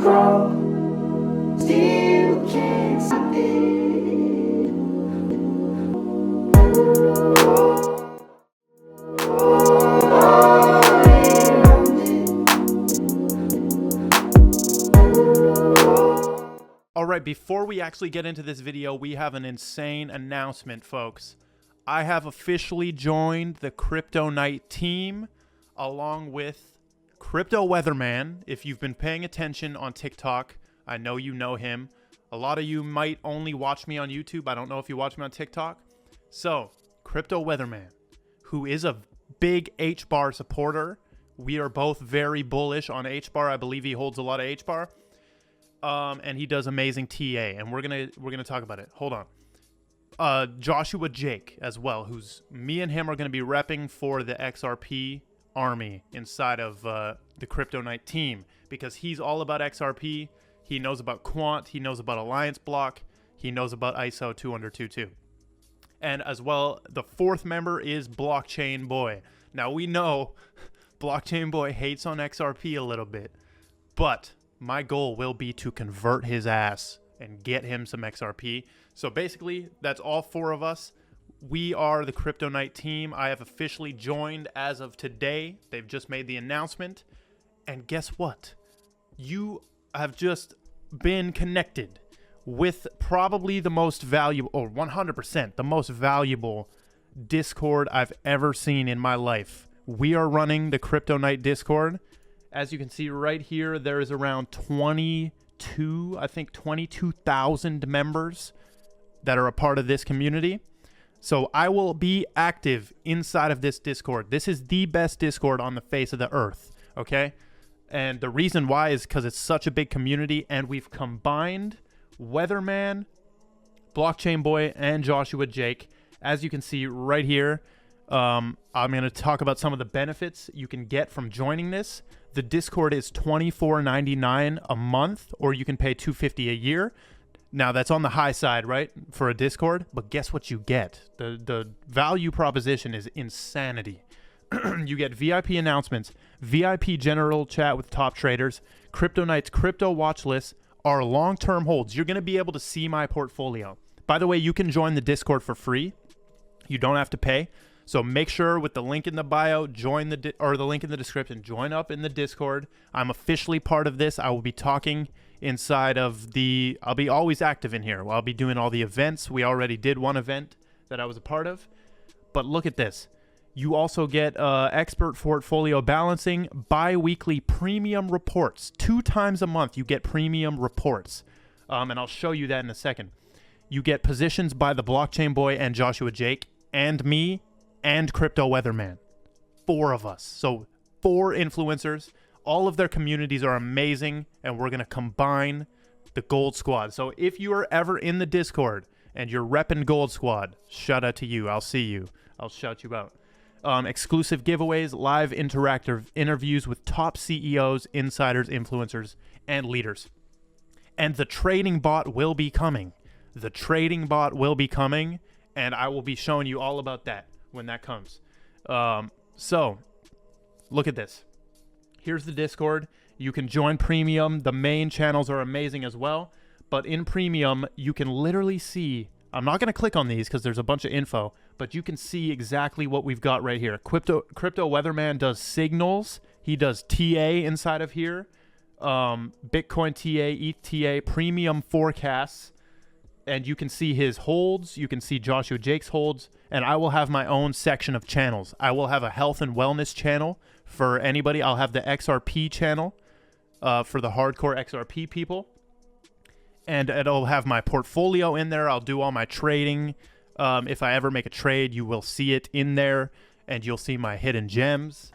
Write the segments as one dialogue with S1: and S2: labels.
S1: grow, still can't stop it.
S2: All right, before we actually get into this video, we have an insane announcement, folks. I have officially joined the Crypto Night team along with Crypto Weatherman. If you've been paying attention on TikTok, I know you know him. A lot of you might only watch me on YouTube. I don't know if you watch me on TikTok. So, Crypto Weatherman, who is a big H-bar supporter. We are both very bullish on H-bar. I believe he holds a lot of H-bar. And he does amazing TA, and we're gonna talk about it. Hold on. Joshua Jake as well, who's me and him are gonna be repping for the XRP army inside of the Crypto Night team, because he's all about XRP. He knows about Quant. He knows about Alliance Block. He knows about ISO 20022. And as well, the fourth member is Blockchain Boy. Now we know Blockchain Boy hates on XRP a little bit, but my goal will be to convert his ass and get him some XRP. So basically, that's all four of us. We are the Crypto Night team. I have officially joined as of today. They've just made the announcement. And guess what? You have just been connected with probably the most valuable, or 100% the most valuable Discord I've ever seen in my life. We are running the Crypto Night Discord. As you can see right here, there is around 22,000 members that are a part of this community. So I will be active inside of this Discord. This is the best Discord on the face of the earth, okay? And the reason why is because it's such a big community, and we've combined Weatherman, Blockchain Boy, and Joshua Jake. As you can see right here, I'm going to talk about some of the benefits you can get from joining this. The Discord is $24.99 a month, or you can pay $250 a year. Now, that's on the high side, right, for a Discord? But guess what you get? The value proposition is insanity. You get VIP announcements, VIP general chat with top traders, Crypto Night's crypto watch list, our long-term holds. You're going to be able to see my portfolio. By the way, you can join the Discord for free. You don't have to pay. So make sure with the link in the bio, join or the link in the description, join up in the Discord. I'm officially part of this. I will be talking inside of I'll be always active in here. I'll be doing all the events. We already did one event that I was a part of. But look at this. You also get expert portfolio balancing, bi-weekly premium reports. 2 times a month you get premium reports. And I'll show you that in a second. You get positions by the Blockchain Boy and Joshua Jake and me and Crypto Weatherman. 4 of us. So 4 influencers. All of their communities are amazing, and we're going to combine the Gold Squad. So if you are ever in the Discord and you're repping Gold Squad, shout out to you. I'll see you. I'll shout you out. Exclusive giveaways, live interactive interviews with top CEOs, insiders, influencers, and leaders. And the trading bot will be coming. The trading bot will be coming, and I will be showing you all about that when that comes. So look at this. Here's the Discord. You can join premium. The main channels are amazing as well, but in premium you can literally see, I'm not going to click on these because there's a bunch of info, but you can see exactly what we've got right here. Crypto Weatherman does signals. He does TA inside of here. Bitcoin TA, ETH TA, premium forecasts. And you can see his holds. You can see Joshua Jake's holds. And I will have my own section of channels. I will have a health and wellness channel for anybody. I'll have the XRP channel for the hardcore XRP people. And it'll have my portfolio in there. I'll do all my trading. If I ever make a trade, you will see it in there. And you'll see my hidden gems.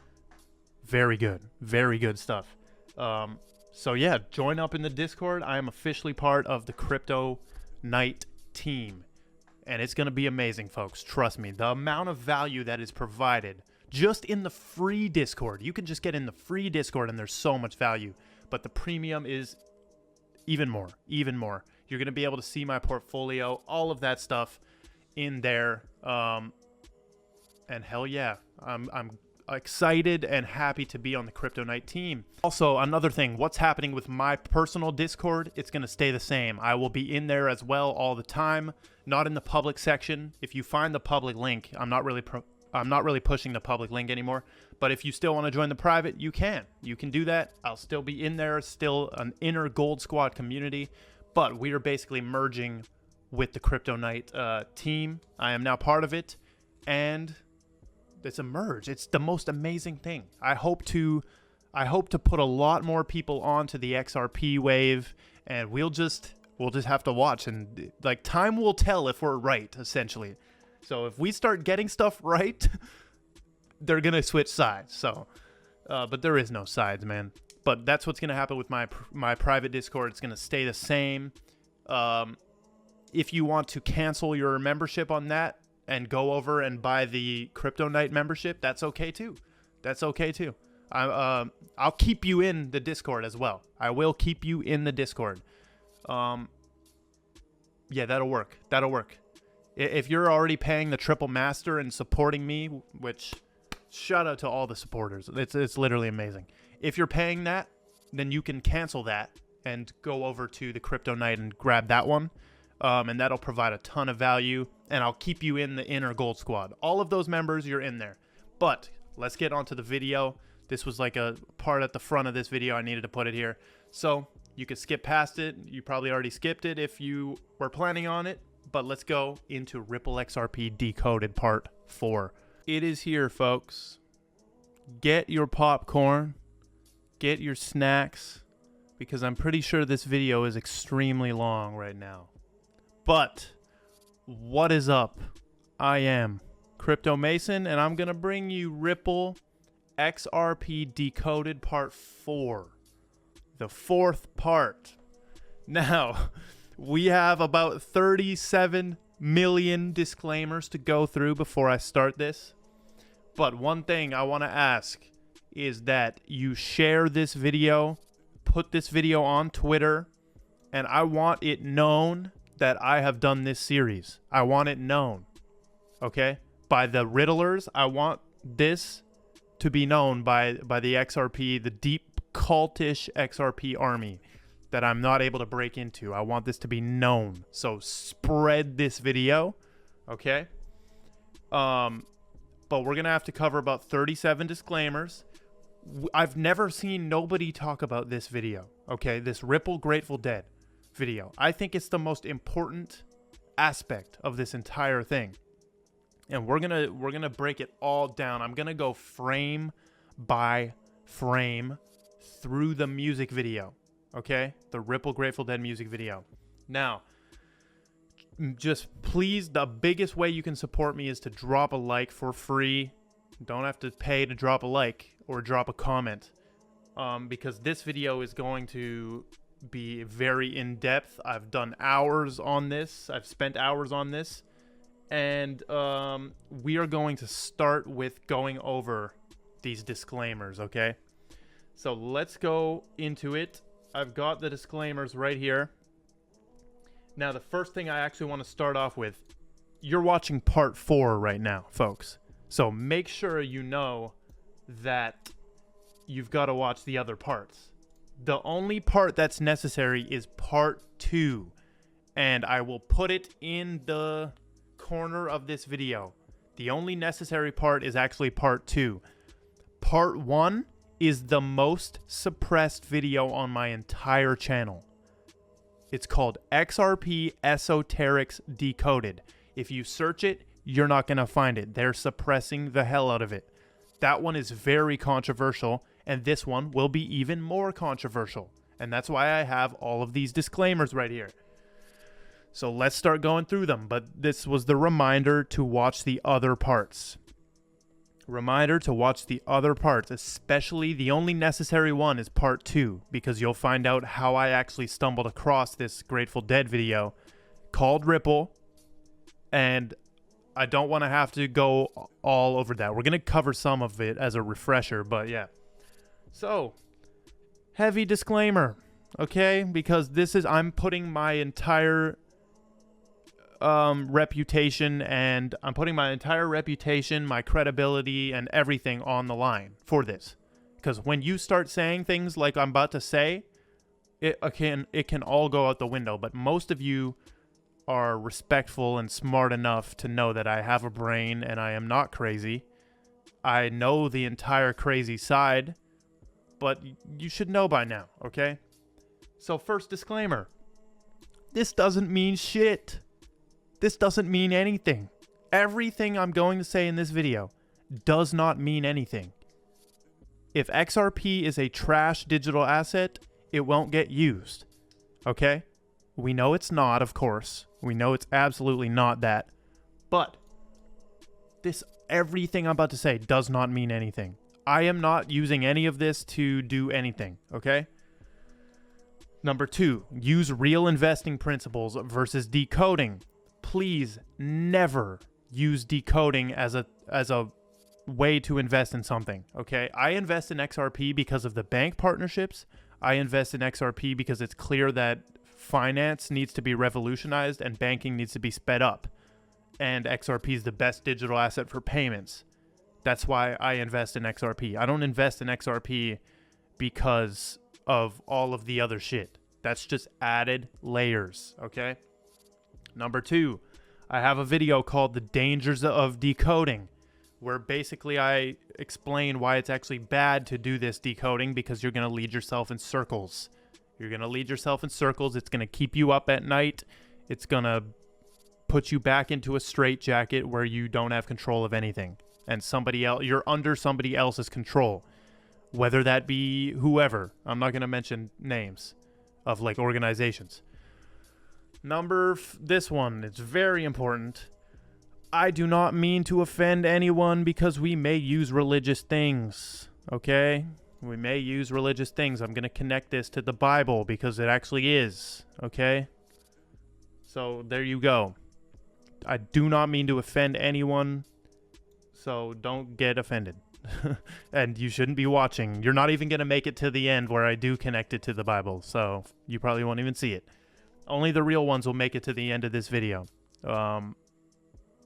S2: Very good. Very good stuff. So yeah, join up in the Discord. I am officially part of the Crypto Night team, and it's going to be amazing, folks. Trust me. The amount of value that is provided just in the free Discord, you can just get in the free Discord and there's so much value, but the premium is even more. You're going to be able to see my portfolio, all of that stuff in there. And hell yeah, I'm excited and happy to be on the Crypto Night team. Also, another thing, what's happening with my personal Discord, it's going to stay the same. I will be in there as well all the time, not in the public section. If you find the public link, I'm not really pushing the public link anymore, but if you still want to join the private, you can do that. I'll still be in there, still an inner Gold Squad community, but we are basically merging with the Crypto Night team. I am now part of it, and it's a merge. It's the most amazing thing. I hope to put a lot more people onto the XRP wave, and we'll just have to watch, and like time will tell if we're right, essentially. So if we start getting stuff right, they're gonna switch sides. So, but there is no sides, man. But that's what's gonna happen with my private Discord. It's gonna stay the same. If you want to cancel your membership on that and go over and buy the Crypto Night membership, that's okay too. I'll keep you in the Discord as well. I will keep you in the Discord. Yeah, that'll work. If you're already paying the triple master and supporting me, which shout out to all the supporters. It's literally amazing. If you're paying that, then you can cancel that and go over to the Crypto Night and grab that one. And that'll provide a ton of value, and I'll keep you in the inner Gold Squad. All of those members, you're in there. But let's get onto the video. This was like a part at the front of this video. I needed to put it here. So you could skip past it. You probably already skipped it if you were planning on it. But let's go into Ripple XRP Decoded Part 4. It is here, folks. Get your popcorn. Get your snacks. Because I'm pretty sure this video is extremely long right now. But what is up? I am Crypto Mason, and I'm going to bring you Ripple XRP Decoded Part 4. The fourth part. Now, we have about 37 million disclaimers to go through before I start this. But one thing I want to ask is that you share this video, put this video on Twitter, and I want it known that I have done this series. I want it known, okay? By the riddlers. I want this to be known by the XRP, the deep cultish XRP army that I'm not able to break into. I want this to be known. So spread this video, okay? But we're gonna have to cover about 37 disclaimers. I've never seen nobody talk about this video, okay? This Ripple Grateful Dead video. I think it's the most important aspect of this entire thing, and we're gonna break it all down. I'm gonna go frame by frame through the music video, okay? The Ripple Grateful Dead music video. Now, just please, the biggest way you can support me is to drop a like for free. Don't have to pay to drop a like or drop a comment, because this video is going to be very in-depth. I've done hours on this. I've spent hours on this, and we are going to start with going over these disclaimers, okay? So let's go into it. I've got the disclaimers right here. Now, the first thing I actually want to start off with, you're watching part 4 right now, folks. So make sure you know that you've got to watch the other parts. The only part that's necessary is part 2, and I will put it in the corner of this video. The only necessary part is actually part 2. Part 1 is the most suppressed video on my entire channel. It's called XRP Esoterics Decoded. If you search it, you're not going to find it. They're suppressing the hell out of it. That one is very controversial, and this one will be even more controversial. And that's why I have all of these disclaimers right here. So let's start going through them. But this was the reminder to watch the other parts. Reminder to watch the other parts, especially the only necessary one is part 2, because you'll find out how I actually stumbled across this Grateful Dead video called Ripple, and I don't want to have to go all over that. We're going to cover some of it as a refresher, but yeah. So, heavy disclaimer, okay? Because this is, I'm putting my entire reputation, and I'm putting my entire reputation, my credibility, and everything on the line for this. Because when you start saying things like I'm about to say, it can all go out the window. But most of you are respectful and smart enough to know that I have a brain and I am not crazy. I know the entire crazy side, but you should know by now, okay? So first disclaimer, this doesn't mean shit. This doesn't mean anything. Everything I'm going to say in this video does not mean anything. If XRP is a trash digital asset, it won't get used, okay? We know it's not, of course. We know it's absolutely not that. But everything I'm about to say does not mean anything. I am not using any of this to do anything, okay? Number 2, use real investing principles versus decoding. Please never use decoding as a way to invest in something, okay? I invest in XRP because of the bank partnerships. I invest in XRP because it's clear that finance needs to be revolutionized and banking needs to be sped up. And XRP is the best digital asset for payments. That's why I invest in XRP. I don't invest in XRP because of all of the other shit. That's just added layers, okay? Number 2, I have a video called The Dangers of Decoding, where basically I explain why it's actually bad to do this decoding, because you're going to lead yourself in circles. You're going to lead yourself in circles. It's going to keep you up at night. It's going to put you back into a straitjacket where you don't have control of anything. And you're under somebody else's control. Whether that be whoever. I'm not going to mention names of like organizations. This one, it's very important. I do not mean to offend anyone because we may use religious things, okay? We may use religious things. I'm going to connect this to the Bible because it actually is, okay? So there you go. I do not mean to offend anyone, so don't get offended. And you shouldn't be watching. You're not even going to make it to the end where I do connect it to the Bible, so you probably won't even see it. Only the real ones will make it to the end of this video.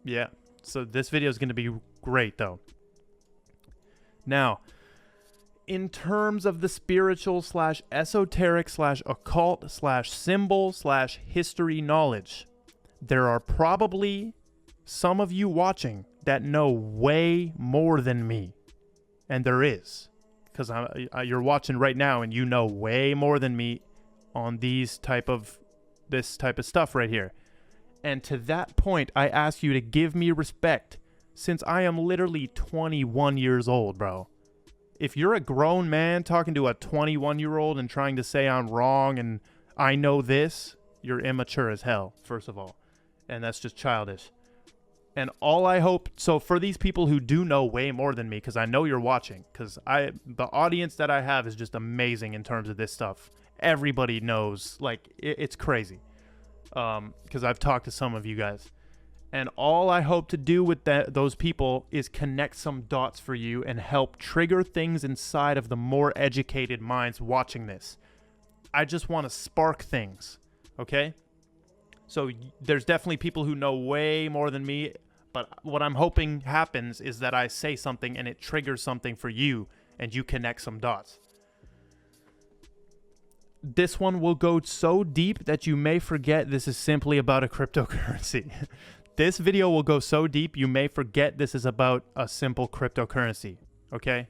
S2: Yeah, so this video is going to be great, though. Now, in terms of the spiritual / esoteric / occult / symbol / history knowledge, there are probably some of you watching that know way more than me. And there is. Because you're watching right now and you know way more than me on this type of stuff right here. And to that point, I ask you to give me respect, since I am literally 21 years old, bro. If you're a grown man talking to a 21-year-old and trying to say I'm wrong and I know this, you're immature as hell, first of all. And that's just childish. And all I hope, so for these people who do know way more than me, because I know you're watching, because the audience that I have is just amazing in terms of this stuff. Everybody knows, like, it's crazy. Because I've talked to some of you guys. And all I hope to do with those people is connect some dots for you and help trigger things inside of the more educated minds watching this. I just want to spark things, okay? So there's definitely people who know way more than me, but what I'm hoping happens is that I say something and it triggers something for you and you connect some dots. This one will go so deep that you may forget this is simply about a cryptocurrency. This video will go so deep you may forget this is about a simple cryptocurrency, okay?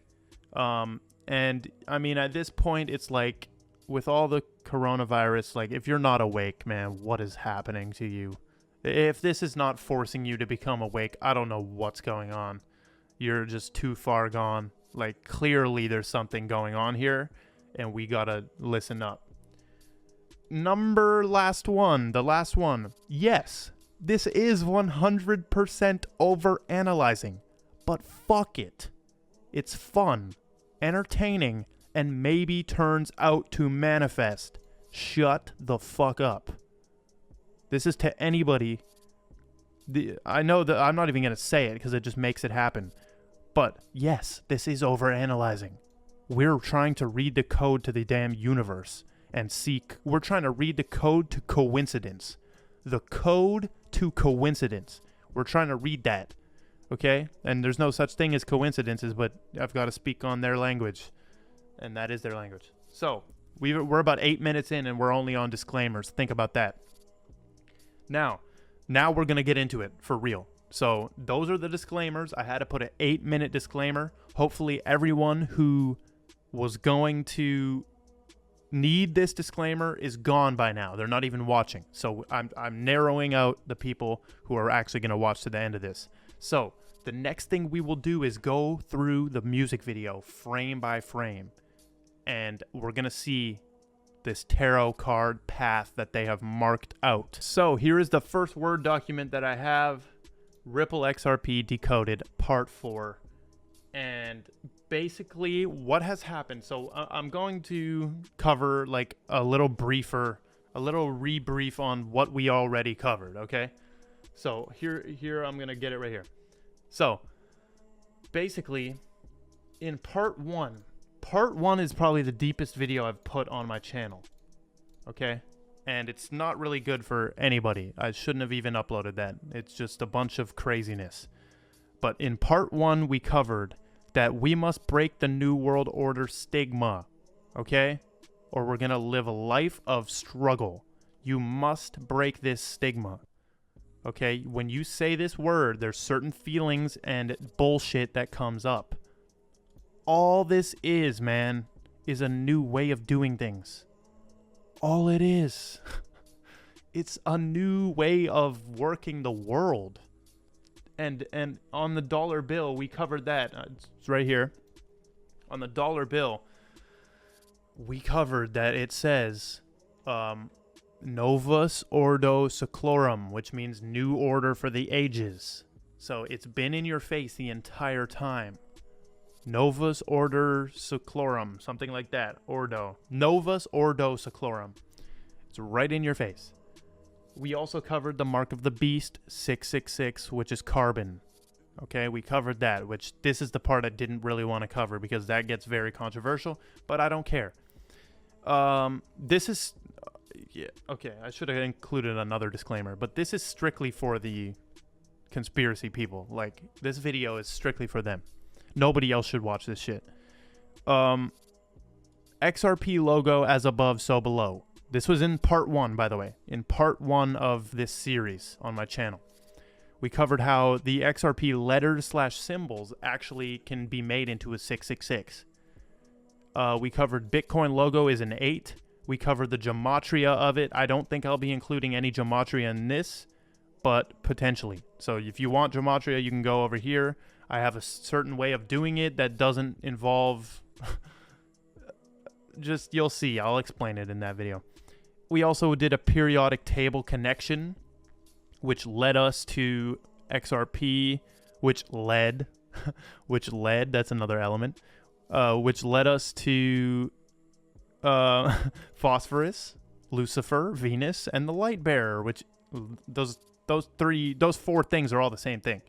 S2: And I mean, at this point, it's like, with all the coronavirus, like, if you're not awake, man, what is happening to you? If this is not forcing you to become awake, I don't know what's going on. You're just too far gone. Like, clearly there's something going on here, and we gotta listen up. The last one. Yes, this is 100% over-analyzing, but fuck it. It's fun, entertaining, and maybe turns out to manifest. Shut the fuck up. This is to anybody. I know that I'm not even going to say it because it just makes it happen. But yes, this is over-analyzing. We're trying to read the code to the damn universe and we're trying to read the code to coincidence. The code to coincidence. We're trying to read that, okay? And there's no such thing as coincidences, but I've got to speak on their language, and that is their language. So we're about 8 minutes in, and we're only on disclaimers. Think about that. Now we're going to get into it for real. So those are the disclaimers. I had to put an 8-minute disclaimer. Hopefully everyone who was going to need this disclaimer is gone by now. They're not even watching. So I'm narrowing out the people who are actually going to watch to the end of this. So the next thing we will do is go through the music video frame by frame. And we're going to see this tarot card path that they have marked out. So here is the first Word document that I have. Ripple XRP Decoded Part 4. And basically what has happened. So I'm going to cover like a little rebrief on what we already covered, okay? So here I'm going to get it right here. So basically in part one is probably the deepest video I've put on my channel, okay? And it's not really good for anybody. I shouldn't have even uploaded that. It's just a bunch of craziness. But in part 1, we covered that we must break the New World Order stigma, okay? Or we're going to live a life of struggle. You must break this stigma, okay? When you say this word, there's certain feelings and bullshit that comes up. All this is, man, is a new way of doing things. All it is. It's a new way of working the world. And on the dollar bill, we covered that. It's right here. On the dollar bill, we covered that it says Novus Ordo Seclorum, which means new order for the ages. So it's been in your face the entire time. Novus Ordo Seclorum, something like that. Ordo. Novus Ordo Seclorum. It's right in your face. We also covered the mark of the beast, 666, which is carbon. Okay, we covered that, which this is the part I didn't really want to cover because that gets very controversial, but I don't care. This is... yeah, okay, I should have included another disclaimer, but this is strictly for the conspiracy people. Like, this video is strictly for them. Nobody else should watch this shit. XRP logo as above, so below. This was in part 1, by the way. In part 1 of this series on my channel. We covered how the XRP letters/symbols actually can be made into a 666. We covered Bitcoin logo is an 8. We covered the gematria of it. I don't think I'll be including any gematria in this, but potentially. So if you want gematria, you can go over here. I have a certain way of doing it that doesn't involve... just, you'll see. I'll explain it in that video. We also did a periodic table connection, which led us to XRP, which led, that's another element, which led us to Phosphorus, Lucifer, Venus, and the Light Bearer, which those 4 things are all the same thing.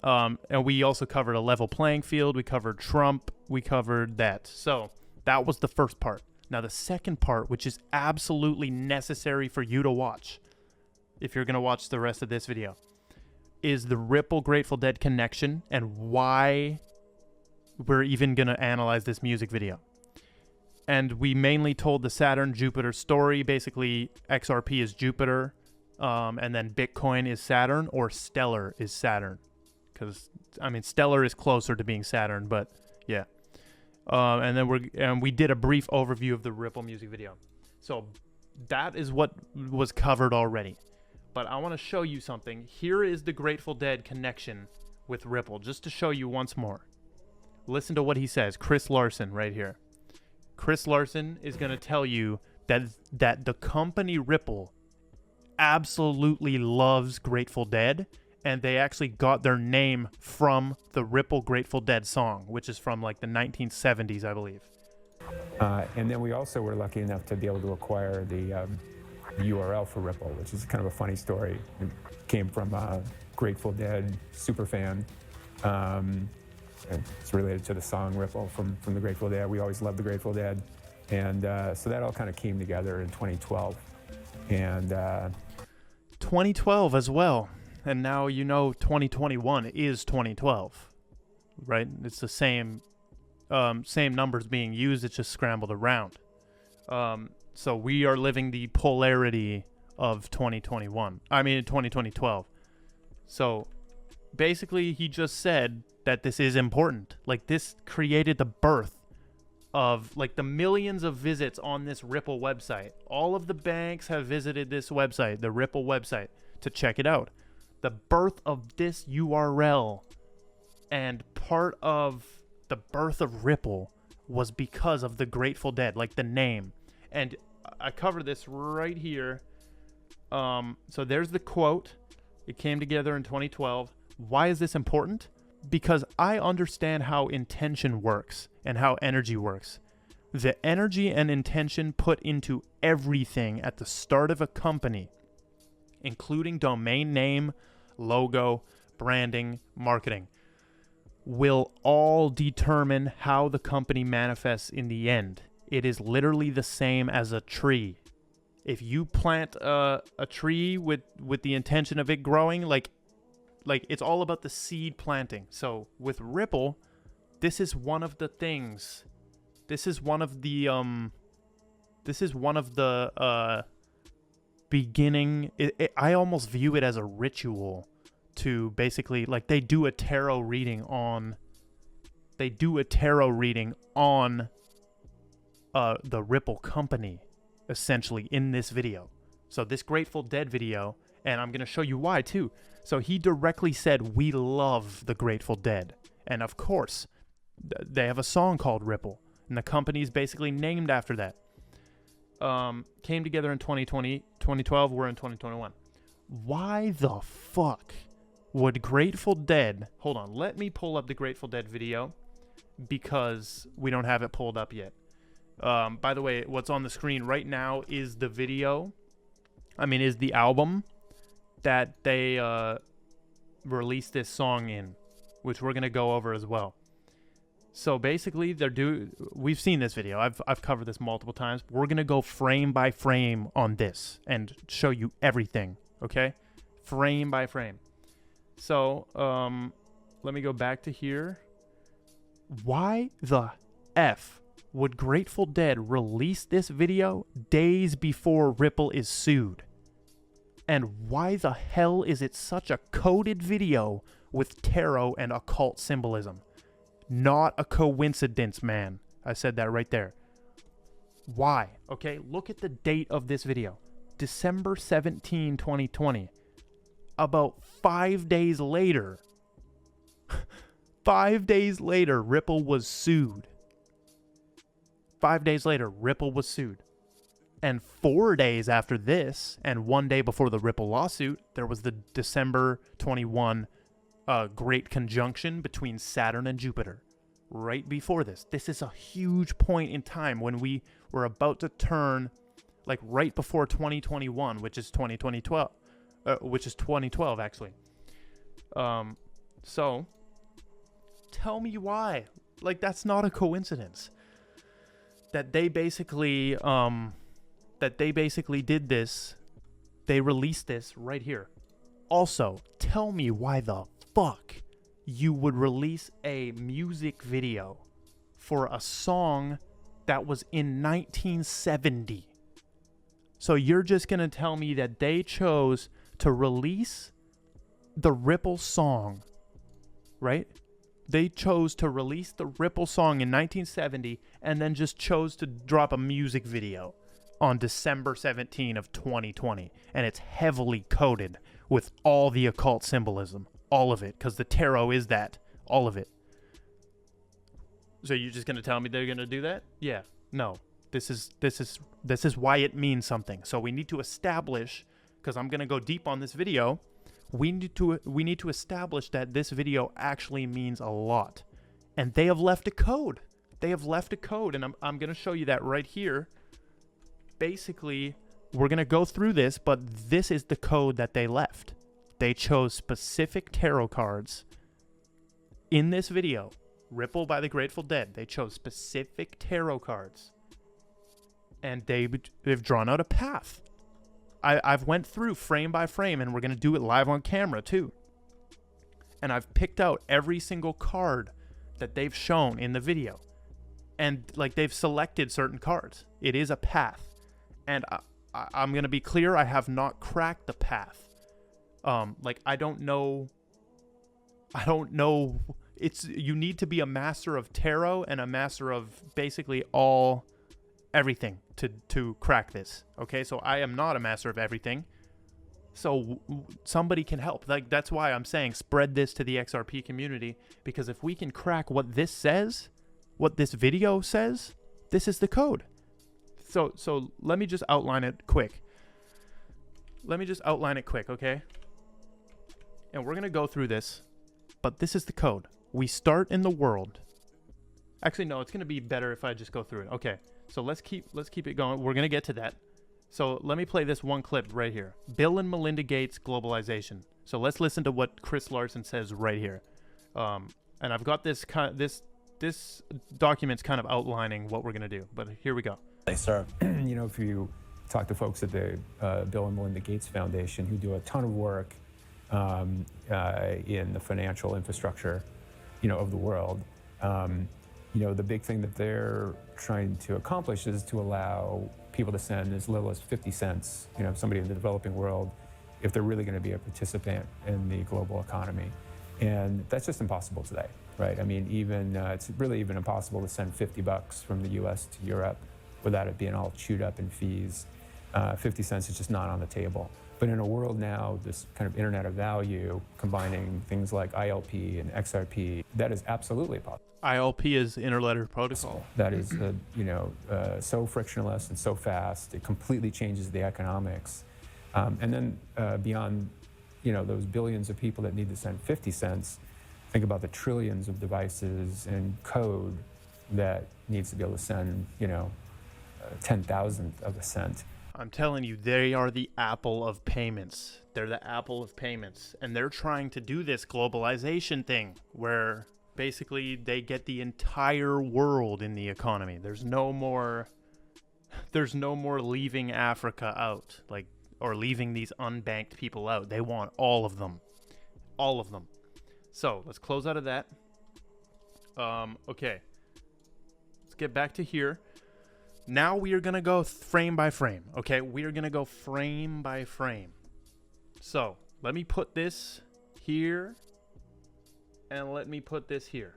S2: And we also covered a level playing field. We covered Trump. We covered that. So that was the first part. Now the second part, which is absolutely necessary for you to watch, if you're going to watch the rest of this video, is the Ripple Grateful Dead connection and why we're even going to analyze this music video. And we mainly told the Saturn-Jupiter story. Basically, XRP is Jupiter, and then Bitcoin is Saturn, or Stellar is Saturn. Because, I mean, Stellar is closer to being Saturn, but yeah. And then we did a brief overview of the Ripple music video. So that is what was covered already. But I want to show you something. Here is the Grateful Dead connection with Ripple, just to show you once more. Listen to what he says. Chris Larson right here. Chris Larson is going to tell you that the company Ripple absolutely loves Grateful Dead, and they actually got their name from the Ripple Grateful Dead song, which is from like the 1970s, I believe.
S3: And then we also were lucky enough to be able to acquire the URL for Ripple, which is kind of a funny story. It came from a Grateful Dead super fan. It's related to the song Ripple from the Grateful Dead. We always loved the Grateful Dead. And so that all kind of came together in 2012. And
S2: 2012 as well. And now you know 2021 is 2012, right? It's the same numbers being used. It's just scrambled around. So we are living the polarity of 2012. So basically he just said that this is important. Like, this created the birth of like the millions of visits on this Ripple website. All of the banks have visited this website, the Ripple website, to check it out. The birth of this URL and part of the birth of Ripple was because of the Grateful Dead, like the name. And I cover this right here. So there's the quote. It came together in 2012. Why is this important? Because I understand how intention works and how energy works. The energy and intention put into everything at the start of a company, including domain name, logo, branding, marketing, will all determine how the company manifests in the end. It is literally the same as a tree. If you plant a tree with the intention of it growing, like it's all about the seed planting. So with Ripple, this is one of the things. This is one of the beginning. I almost view it as a ritual to basically, like, they do a tarot reading on the Ripple company, essentially, in this video. So this Grateful Dead video, and I'm going to show you why too. So he directly said, we love the Grateful Dead. And of course, they have a song called Ripple, and the company's basically named after that. Came together in 2020, 2012, we're in 2021. Why the fuck would Grateful Dead... Hold on, let me pull up the Grateful Dead video, because we don't have it pulled up yet. By the way, what's on the screen right now is the video. Is the album that they released this song in, which we're going to go over as well. So basically, we've seen this video. I've covered this multiple times. We're going to go frame by frame on this and show you everything, okay? Frame by frame. So, let me go back to here. Why the F would Grateful Dead release this video days before Ripple is sued? And why the hell is it such a coded video with tarot and occult symbolism? Not a coincidence, man. I said that right there. Why? Okay, look at the date of this video. December 17, 2020. About 5 days later, 5 days later, Ripple was sued. 5 days later, Ripple was sued. And 4 days after this, and 1 day before the Ripple lawsuit, there was the December 21 great conjunction between Saturn and Jupiter. Right before this. This is a huge point in time when we were about to turn, like right before 2021, which is 2012, actually. So, tell me why. Like, that's not a coincidence. That they basically did this. They released this right here. Also, tell me why the fuck you would release a music video for a song that was in 1970. So you're just going to tell me that they chose to release the Ripple song, right? They chose to release the Ripple song in 1970 and then just chose to drop a music video on December 17 of 2020. And it's heavily coded with all the occult symbolism. All of it, because the tarot is that. All of it. So you're just going to tell me they're going to do that? Yeah. No. This is why it means something. So we need to establish, because I'm going to go deep on this video, we need to establish that this video actually means a lot. And they have left a code. They have left a code, and I'm going to show you that right here. Basically, we're going to go through this, but this is the code that they left. They chose specific tarot cards in this video. Ripple by the Grateful Dead. They chose specific tarot cards. And they've drawn out a path. I've went through frame by frame, and we're going to do it live on camera too. And I've picked out every single card that they've shown in the video. And like they've selected certain cards. It is a path. And I'm going to be clear, I have not cracked the path. Like I don't know. It's, you need to be a master of tarot and a master of basically everything to crack this. Okay, so I am not a master of everything. So somebody can help. Like that's why I'm saying spread this to the XRP community, because if we can crack what this says, what this video says, this is the code. So let me just outline it quick. Okay? And we're going to go through this, but this is the code. We start in the world. Actually, no, it's going to be better if I just go through it. Okay. So let's keep it going. We're going to get to that. So let me play this one clip right here. Bill and Melinda Gates globalization. So let's listen to what Chris Larson says right here. And I've got this document's kind of outlining what we're going to do, but here we go.
S4: They serve.
S3: You know, if you talk to folks at the Bill and Melinda Gates Foundation who do a ton of work in the financial infrastructure, you know, of the world, you know, the big thing that they're trying to accomplish is to allow people to send as little as 50 cents, you know, somebody in the developing world, if they're really going to be a participant in the global economy. And that's just impossible today, right? I mean, even it's really even impossible to send $50 from the US to Europe without it being all chewed up in fees. 50 cents is just not on the table. But in a world now, this kind of internet of value, combining things like ILP and XRP, that is absolutely possible.
S2: ILP is interletter protocol.
S3: That is, you know, so frictionless and so fast. It completely changes the economics. And then beyond, you know, those billions of people that need to send 50 cents, think about the trillions of devices and code that needs to be able to send, you know, 10,000th of a cent.
S2: I'm telling you, they are the Apple of payments. They're the Apple of payments. And they're trying to do this globalization thing where basically they get the entire world in the economy. There's no more leaving Africa out, like, or leaving these unbanked people out. They want all of them. All of them. So let's close out of that. Okay. Let's get back to here. Now we are going to go frame by frame, okay? We are going to go frame by frame. So let me put this here, and let me put this here.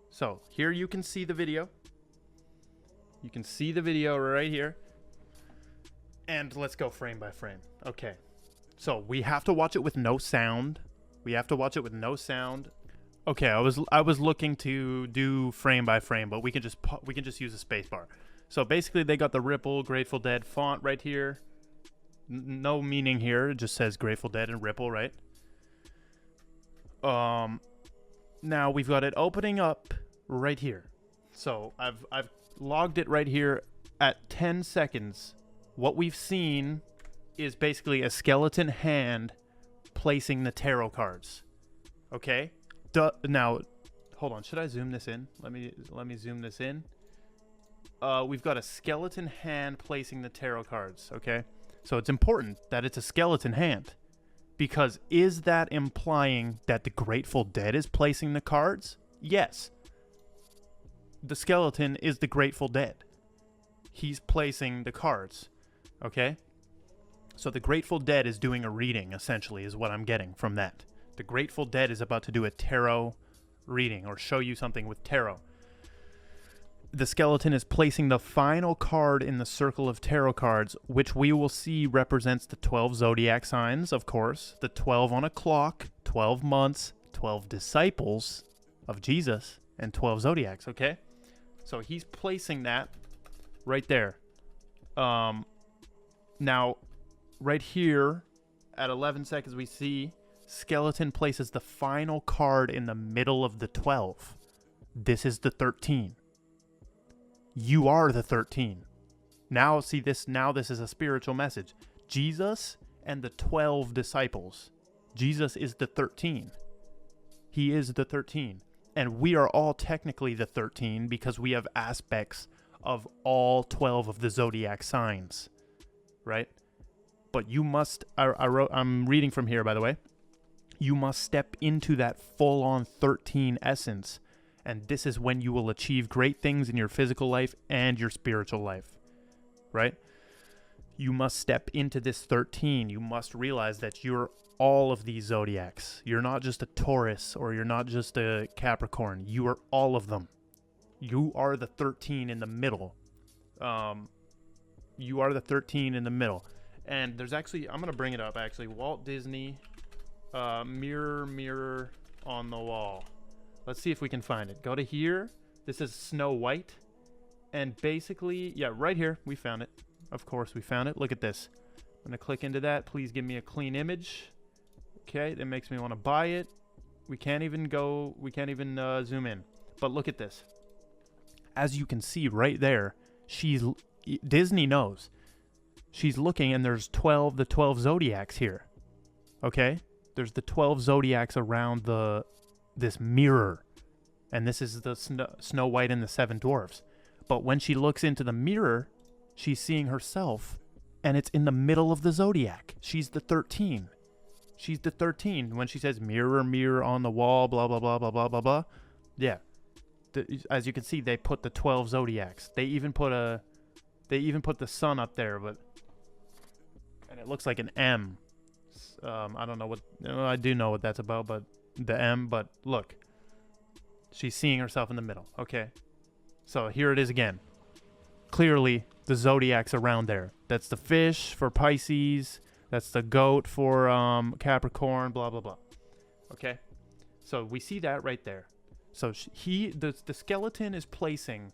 S2: So here you can see the video. You can see the video right here. And let's go frame by frame. Okay. So we have to watch it with no sound. We have to watch it with no sound. Okay, I was looking to do frame by frame, but we can just use a space bar. So basically they got the Ripple Grateful Dead font right here. No meaning here. It just says Grateful Dead and Ripple, right? Now we've got it opening up right here. So I've logged it right here at 10 seconds. What we've seen is basically a skeleton hand placing the tarot cards. Okay? Now, hold on. Should I zoom this in? Let me zoom this in. We've got a skeleton hand placing the tarot cards, okay? So it's important that it's a skeleton hand, because is that implying that the Grateful Dead is placing the cards? Yes. The skeleton is the Grateful Dead. He's placing the cards, okay? So the Grateful Dead is doing a reading, essentially, is what I'm getting from that. The Grateful Dead is about to do a tarot reading or show you something with tarot. The skeleton is placing the final card in the circle of tarot cards, which we will see represents the 12 zodiac signs, of course, the 12 on a clock, 12 months, 12 disciples of Jesus, and 12 zodiacs, okay? So he's placing that right there. Now, right here, at 11 seconds, we see skeleton places the final card in the middle of the 12. This is the 13. You are the 13. Now see this. Now this is a spiritual message. Jesus and the 12 disciples. Jesus is the 13. He is the 13. And we are all technically the 13 because we have aspects of all 12 of the zodiac signs. Right? But you must, I'm reading from here, by the way. You must step into that full-on 13 essence. And this is when you will achieve great things in your physical life and your spiritual life. Right? You must step into this 13. You must realize that you're all of these zodiacs. You're not just a Taurus or you're not just a Capricorn. You are all of them. You are the 13 in the middle. You are the 13 in the middle. And there's actually, I'm going to bring it up actually. Walt Disney, mirror on the wall. Let's see if we can find it. Go to here. This is Snow White. And basically, yeah, right here. We found it. Of course we found it. Look at this. I'm going to click into that. Please give me a clean image. Okay, that makes me want to buy it. We can't even zoom in. But look at this. As you can see right there, Disney knows. She's looking and there's the 12 zodiacs here. Okay? There's the 12 zodiacs around this mirror. And this is the Snow White and the 7 dwarfs. But when she looks into the mirror, she's seeing herself and it's in the middle of the zodiac. She's the 13. She's the 13 when she says mirror, mirror on the wall, blah, blah, blah, blah, blah, blah, blah. Yeah. As you can see, they put the 12 zodiacs. They even put the sun up there, and it looks like an M. I don't know what, I do know what that's about, but the M, but look. She's seeing herself in the middle. Okay. So here it is again. Clearly, the zodiacs around there. That's the fish for Pisces. That's the goat for Capricorn, blah, blah, blah. Okay? So we see that right there. So the skeleton is placing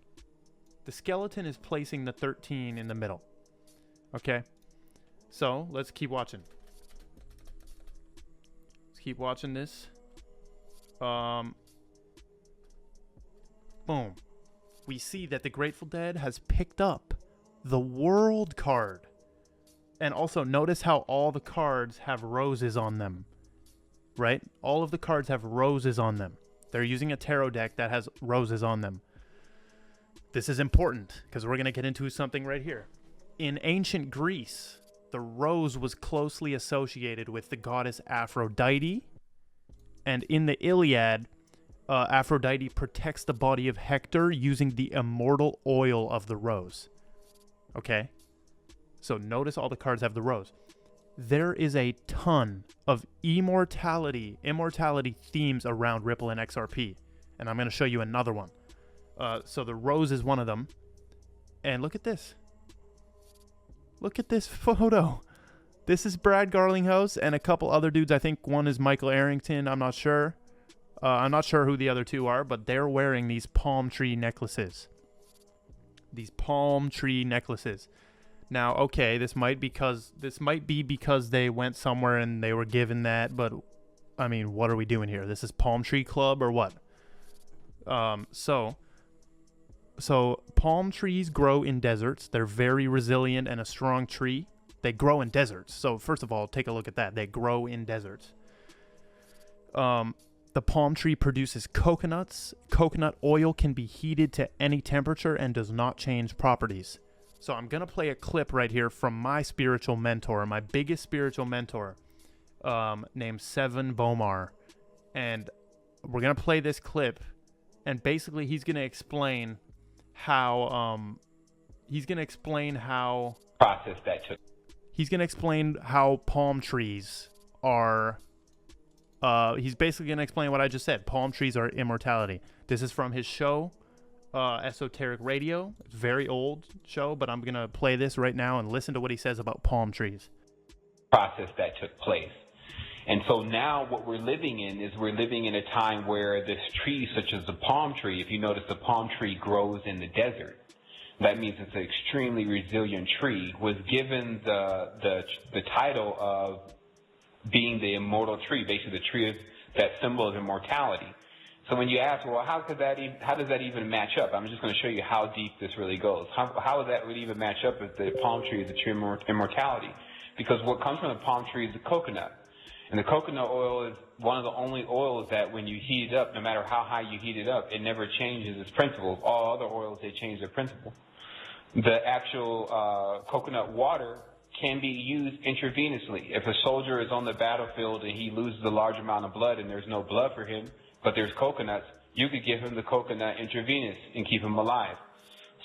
S2: the 13 in the middle. Okay? So let's keep watching. Let's keep watching this. Boom. We see that the Grateful Dead has picked up the World card. And also notice how all the cards have roses on them. Right? All of the cards have roses on them. They're using a tarot deck that has roses on them. This is important because we're going to get into something right here. In ancient Greece, the rose was closely associated with the goddess Aphrodite. And in the Iliad, Aphrodite protects the body of Hector using the immortal oil of the rose. Okay? So notice all the cards have the rose. There is a ton of immortality themes around Ripple and XRP. And I'm going to show you another one. So the rose is one of them. And look at this. Look at this photo. This is Brad Garlinghouse and a couple other dudes. I think one is Michael Arrington. I'm not sure. I'm not sure who the other two are, but they're wearing these palm tree necklaces. These palm tree necklaces. Now, okay, this might be because they went somewhere and they were given that, but I mean, what are we doing here? This is Palm Tree Club or what? So palm trees grow in deserts. They're very resilient and a strong tree. They grow in deserts. So first of all, take a look at that. They grow in deserts. The palm tree produces coconuts. Coconut oil can be heated to any temperature and does not change properties. So I'm going to play a clip right here from my spiritual mentor, my biggest spiritual mentor, named Seven Bomar. And we're going to play this clip. And basically he's going to explain how,
S4: process that took.
S2: He's going to explain how palm trees are, he's basically going to explain what I just said. Palm trees are immortality. This is from his show, Esoteric Radio. It's a very old show, but I'm going to play this right now and listen to what he says about palm trees.
S4: Process that took place. And so now what we're living in is we're living in a time where this tree, such as the palm tree, if you notice the palm tree grows in the desert. That means it's an extremely resilient tree, was given the title of being the immortal tree, basically the tree that symbol of immortality. So when you ask, well, how does that even match up? I'm just going to show you how deep this really goes. How does that really even match up if the palm tree is the tree of immortality? Because what comes from the palm tree is the coconut. And the coconut oil is one of the only oils that when you heat it up, no matter how high you heat it up, it never changes its principles. All other oils, they change their principle. The actual coconut water can be used intravenously. If a soldier is on the battlefield and he loses a large amount of blood and there's no blood for him, but there's coconuts, you could give him the coconut intravenous and keep him alive.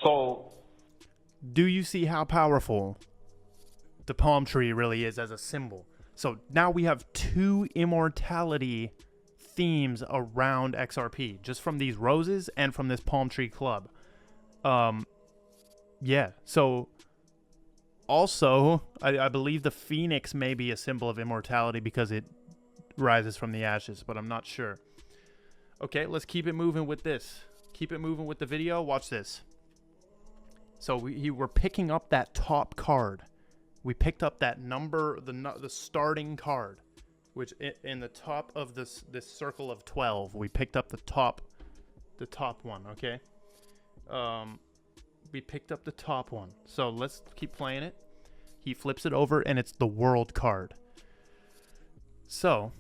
S4: So,
S2: do you see how powerful the palm tree really is as a symbol? So now we have 2 immortality themes around XRP, just from these roses and from this palm tree club. Yeah, so also, I believe the phoenix may be a symbol of immortality because it rises from the ashes, but I'm not sure. Okay, let's keep it moving with this. Keep it moving with the video. Watch this. So we're picking up that top card. We picked up that number, the starting card, which in the top of this circle of 12, we picked up the top one. Okay. We picked up the top one. So let's keep playing it. He flips it over and it's the world card. So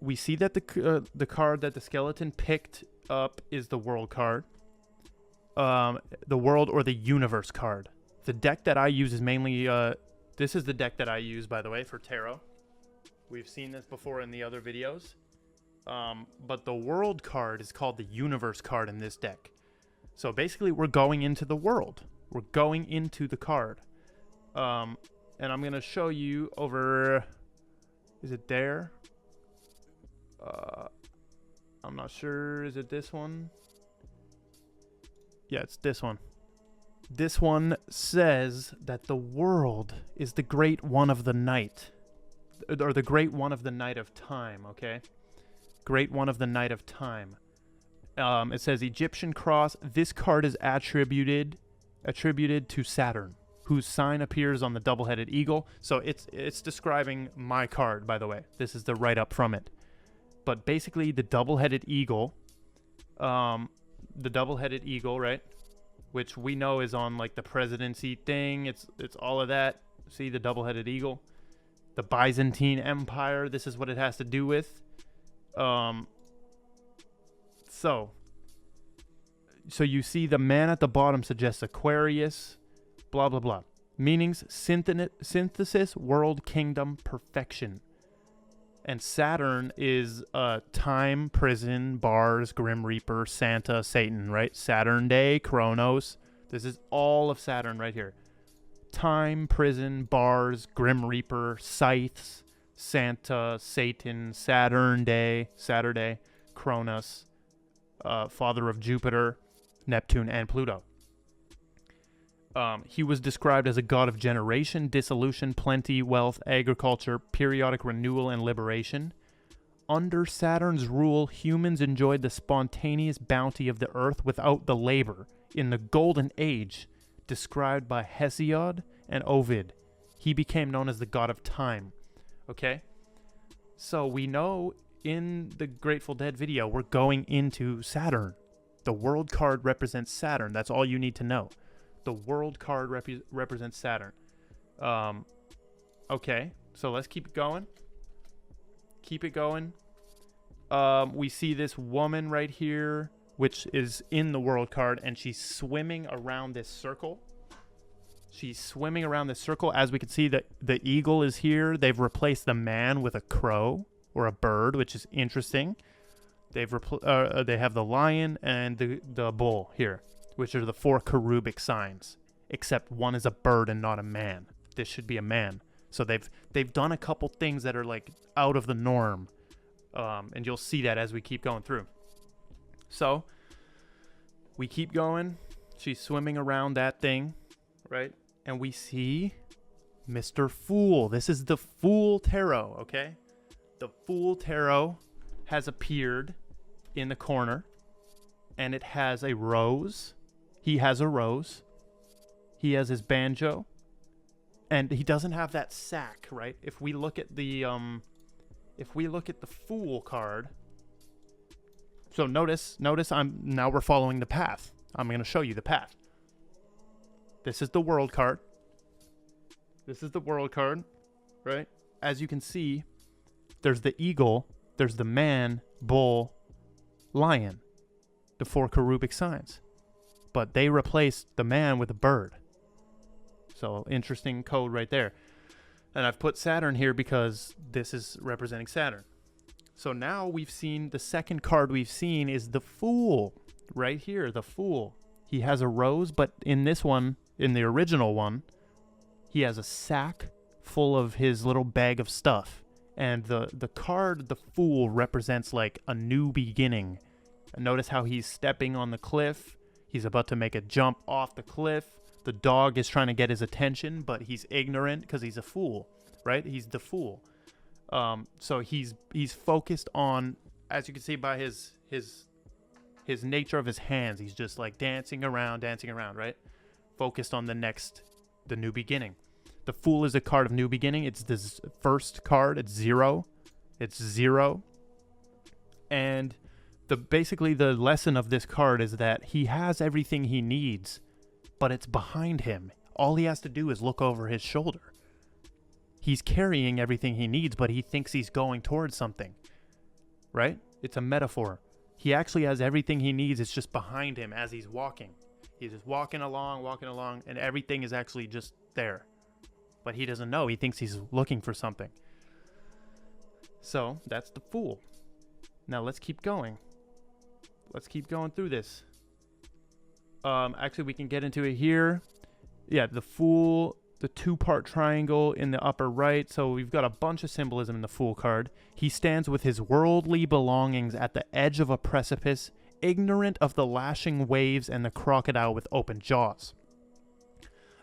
S2: we see that the card that the skeleton picked up is the world card. The world or the universe card. The deck that I use is mainly, this is the deck that I use, by the way, for tarot. We've seen this before in the other videos. But the world card is called the universe card in this deck. So basically, we're going into the world. We're going into the card. And I'm going to show you over... Is it there? I'm not sure. Is it this one? Yeah, it's this one. This one says that the world is the great one of the night. Or the great one of the night of time, okay? Great one of the night of time. It says Egyptian cross. This card is attributed to Saturn, whose sign appears on the double-headed eagle. So it's describing my card, by the way. This is the write-up from it. But basically, the double-headed eagle, right? Which we know is on like the presidency thing. It's all of that. See the double-headed eagle, the Byzantine Empire. This is what it has to do with. So you see the man at the bottom suggests Aquarius, blah, blah, blah. Meanings, synthesis, world, kingdom, perfection. And Saturn is time, prison, bars, Grim Reaper, Santa, Satan, right? Saturn Day, Kronos. This is all of Saturn right here. Time, prison, bars, Grim Reaper, scythes, Santa, Satan, Saturn Day, Saturday, Kronos, father of Jupiter, Neptune, and Pluto. He was described as a god of generation, dissolution, plenty, wealth, agriculture, periodic renewal, and liberation. Under Saturn's rule, humans enjoyed the spontaneous bounty of the earth without the labor. In the Golden Age, described by Hesiod and Ovid, he became known as the god of time. Okay? So we know in the Grateful Dead video, we're going into Saturn. The world card represents Saturn. That's all you need to know. The world card represents Saturn. Okay, so let's keep it going. Keep it going. We see this woman right here, which is in the world card, and she's swimming around this circle. She's swimming around this circle. As we can see, the eagle is here. They've replaced the man with a crow or a bird, which is interesting. They have the lion and the bull here, which are the 4 cherubic signs, except one is a bird and not a man. This should be a man. So they've done a couple things that are like out of the norm, and you'll see that as we keep going through. So we keep going. She's swimming around that thing, right? And we see Mr. Fool. This is the Fool Tarot, okay? The Fool Tarot has appeared in the corner, and it has a rose. He has a rose. He has his banjo, and he doesn't have that sack, right? If we look at the Fool card, so notice we're following the path. I'm going to show you the path. This is the world card. This is the world card, right? As you can see, there's the eagle, there's the man, bull, lion, the 4 cherubic signs. But they replaced the man with a bird. So interesting code right there. And I've put Saturn here because this is representing Saturn. So now we've seen, the second card we've seen is the Fool. Right here, the Fool. He has a rose, but in this one, in the original one, he has a sack full of his little bag of stuff. And the card, the Fool, represents like a new beginning. And notice how he's stepping on the cliff. He's about to make a jump off the cliff. The dog is trying to get his attention, but he's ignorant because he's a fool, right? He's the Fool. So he's focused on, as you can see by his nature of his hands, he's just like dancing around, right? Focused on the new beginning. The Fool is a card of new beginning. It's this first card. It's 0. It's 0. And basically the lesson of this card is that he has everything he needs, but it's behind him. All he has to do is look over his shoulder. He's carrying everything he needs, but he thinks he's going towards something, right? It's a metaphor. He actually has everything he needs. It's just behind him as he's walking. He's just walking along, and everything is actually just there. But he doesn't know. He thinks he's looking for something. So that's the Fool. Now let's keep going. Let's keep going through this. Actually, we can get into it here. Yeah, the Fool, the 2-part triangle in the upper right. So we've got a bunch of symbolism in the Fool card. He stands with his worldly belongings at the edge of a precipice, ignorant of the lashing waves and the crocodile with open jaws.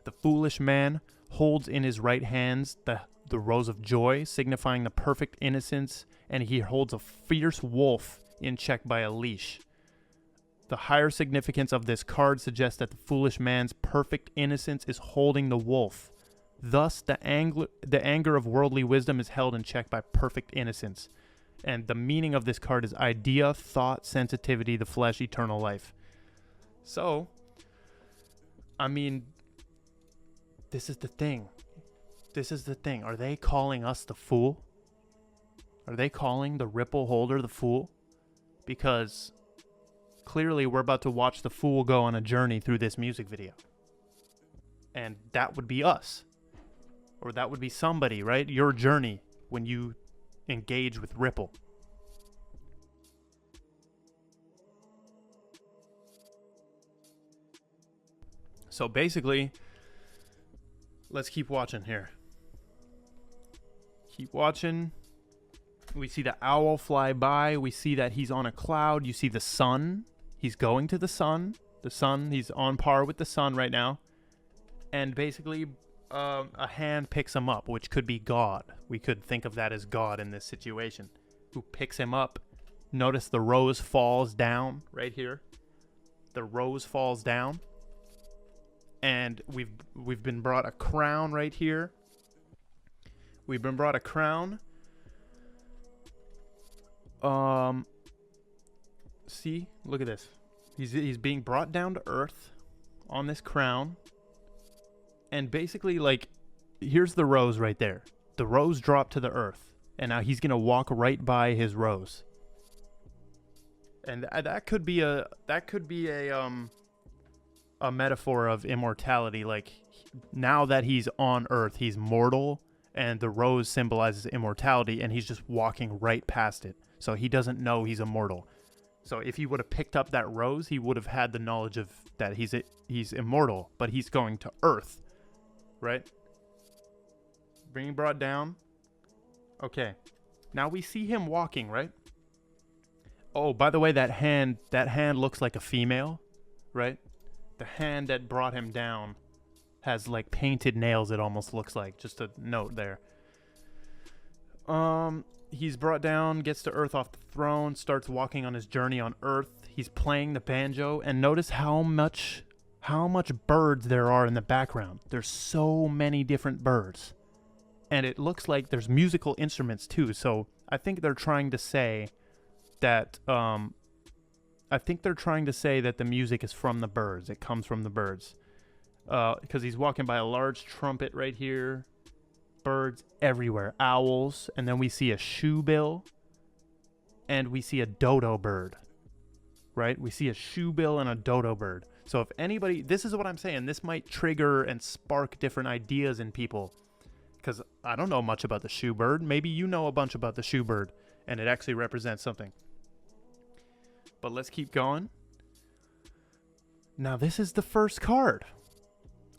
S2: The foolish man holds in his right hands the rose of joy, signifying the perfect innocence, and he holds a fierce wolf in check by a leash. The higher significance of this card suggests that the foolish man's perfect innocence is holding the wolf. Thus, the anger of worldly wisdom is held in check by perfect innocence. And the meaning of this card is idea, thought, sensitivity, the flesh, eternal life. So, I mean, this is the thing. This is the thing. Are they calling us the Fool? Are they calling the ripple holder the Fool? Because clearly we're about to watch the Fool go on a journey through this music video. And that would be us. Or that would be somebody, right? Your journey when you engage with Ripple. So basically, let's keep watching here. Keep watching. We see the owl fly by. We see that he's on a cloud. You see the sun. He's going to the sun. The sun, he's on par with the sun right now. And basically, a hand picks him up, which could be God. We could think of that as God in this situation, who picks him up. Notice the rose falls down right here. The rose falls down. And we've been brought a crown right here. We've been brought a crown. See, look at this. He's being brought down to earth on this crown. And basically, like, here's the rose right there. The rose dropped to the earth, and now he's gonna walk right by his rose. And that could be a metaphor of immortality. Like, now that he's on earth, he's mortal, and the rose symbolizes immortality, and he's just walking right past it. So he doesn't know he's immortal. So if he would have picked up that rose, he would have had the knowledge of that he's immortal, but he's going to earth, right? Being brought down. Okay. Now we see him walking, right? Oh, by the way, that hand looks like a female, right? The hand that brought him down has like painted nails, it almost looks like. Just a note there. He's brought down, gets to earth off the throne, starts walking on his journey on earth. He's playing the banjo, and notice how much birds there are in the background. There's so many different birds. And it looks like there's musical instruments too. So I think they're trying to say that the music is from the birds. It comes from the birds. Because he's walking by a large trumpet right here. Birds everywhere. Owls. And then we see a shoebill. And we see a dodo bird. Right? We see a shoebill and a dodo bird. So if anybody, this is what I'm saying, this might trigger and spark different ideas in people. Because I don't know much about the shoe bird. Maybe you know a bunch about the shoe bird, and it actually represents something. But let's keep going. Now this is the first card.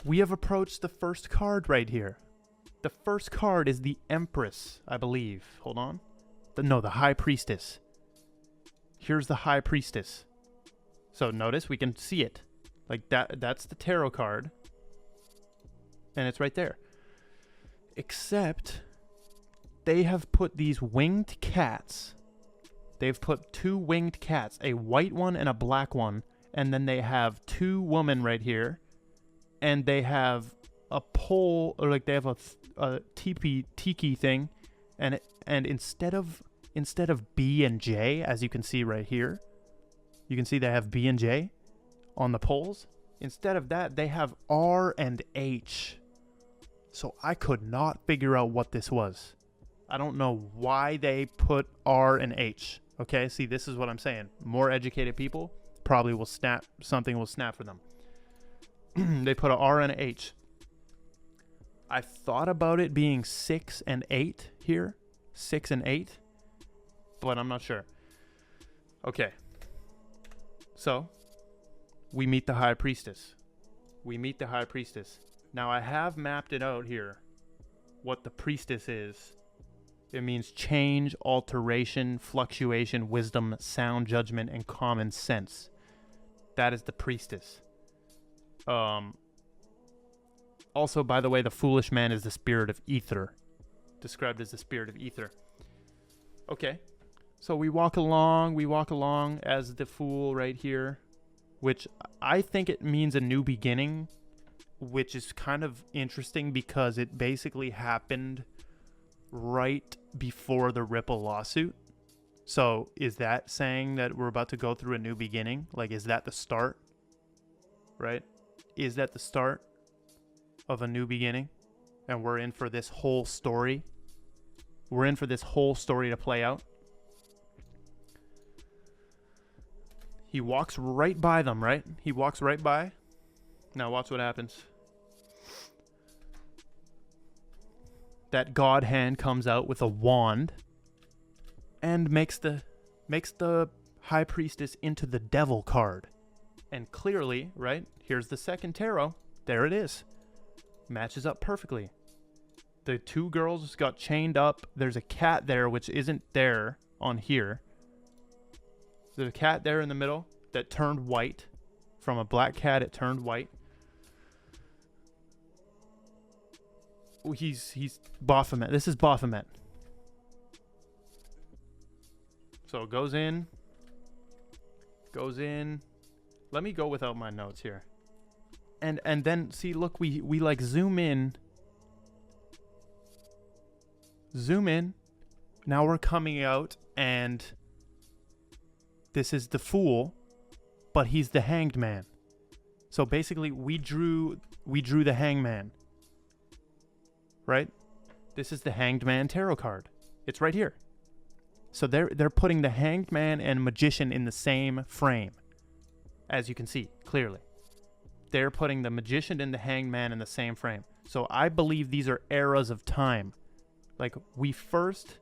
S2: We have approached the first card right here. The first card is the Empress, I believe. Hold on. The High Priestess. Here's the High Priestess. So notice we can see it. Like that's the tarot card. And it's right there. Except they have put these winged cats. They've put 2 winged cats, a white one and a black one. And then they have 2 women right here. And they have a pole, or like they have a tiki thing. And instead of B and J, as you can see right here, you can see they have B and J on the poles. Instead of that, they have R and H. So I could not figure out what this was. I don't know why they put R and H. Okay, see, this is what I'm saying. More educated people probably will snap, something will snap for them. They put an R and an H. I thought about it being 6 and 8 here. 6 and 8. But I'm not sure. Okay. So, we meet the High Priestess. We meet the High Priestess. Now, I have mapped it out here. What the Priestess is. It means change, alteration, fluctuation, wisdom, sound judgment, and common sense. That is the Priestess. Also, by the way, the foolish man is the spirit of ether. Described as the spirit of ether. Okay. So we walk along as the Fool right here, which I think it means a new beginning, which is kind of interesting because it basically happened right before the Ripple lawsuit. So is that saying that we're about to go through a new beginning? Like, is that the start? Right? Is that the start of a new beginning? And we're in for this whole story? We're in for this whole story to play out? He walks right by them, right? He walks right by. Now watch what happens. That God hand comes out with a wand and makes the High Priestess into the Devil card. And clearly, right, here's the second tarot. There it is. Matches up perfectly. The 2 girls got chained up. There's a cat there, which isn't there on here. There's a cat there in the middle that turned white. From a black cat, it turned white. Oh, he's Baphomet. This is Baphomet. So it goes in. Goes in. Let me go without my notes here. And then, see, look, we like zoom in. Zoom in. Now we're coming out, and this is the Fool, but he's the Hanged Man. So basically, we drew the Hangman. Right? This is the Hanged Man tarot card. It's right here. So they're putting the Hanged Man and Magician in the same frame. As you can see, clearly. They're putting the Magician and the Hanged Man in the same frame. So I believe these are eras of time. Like, we first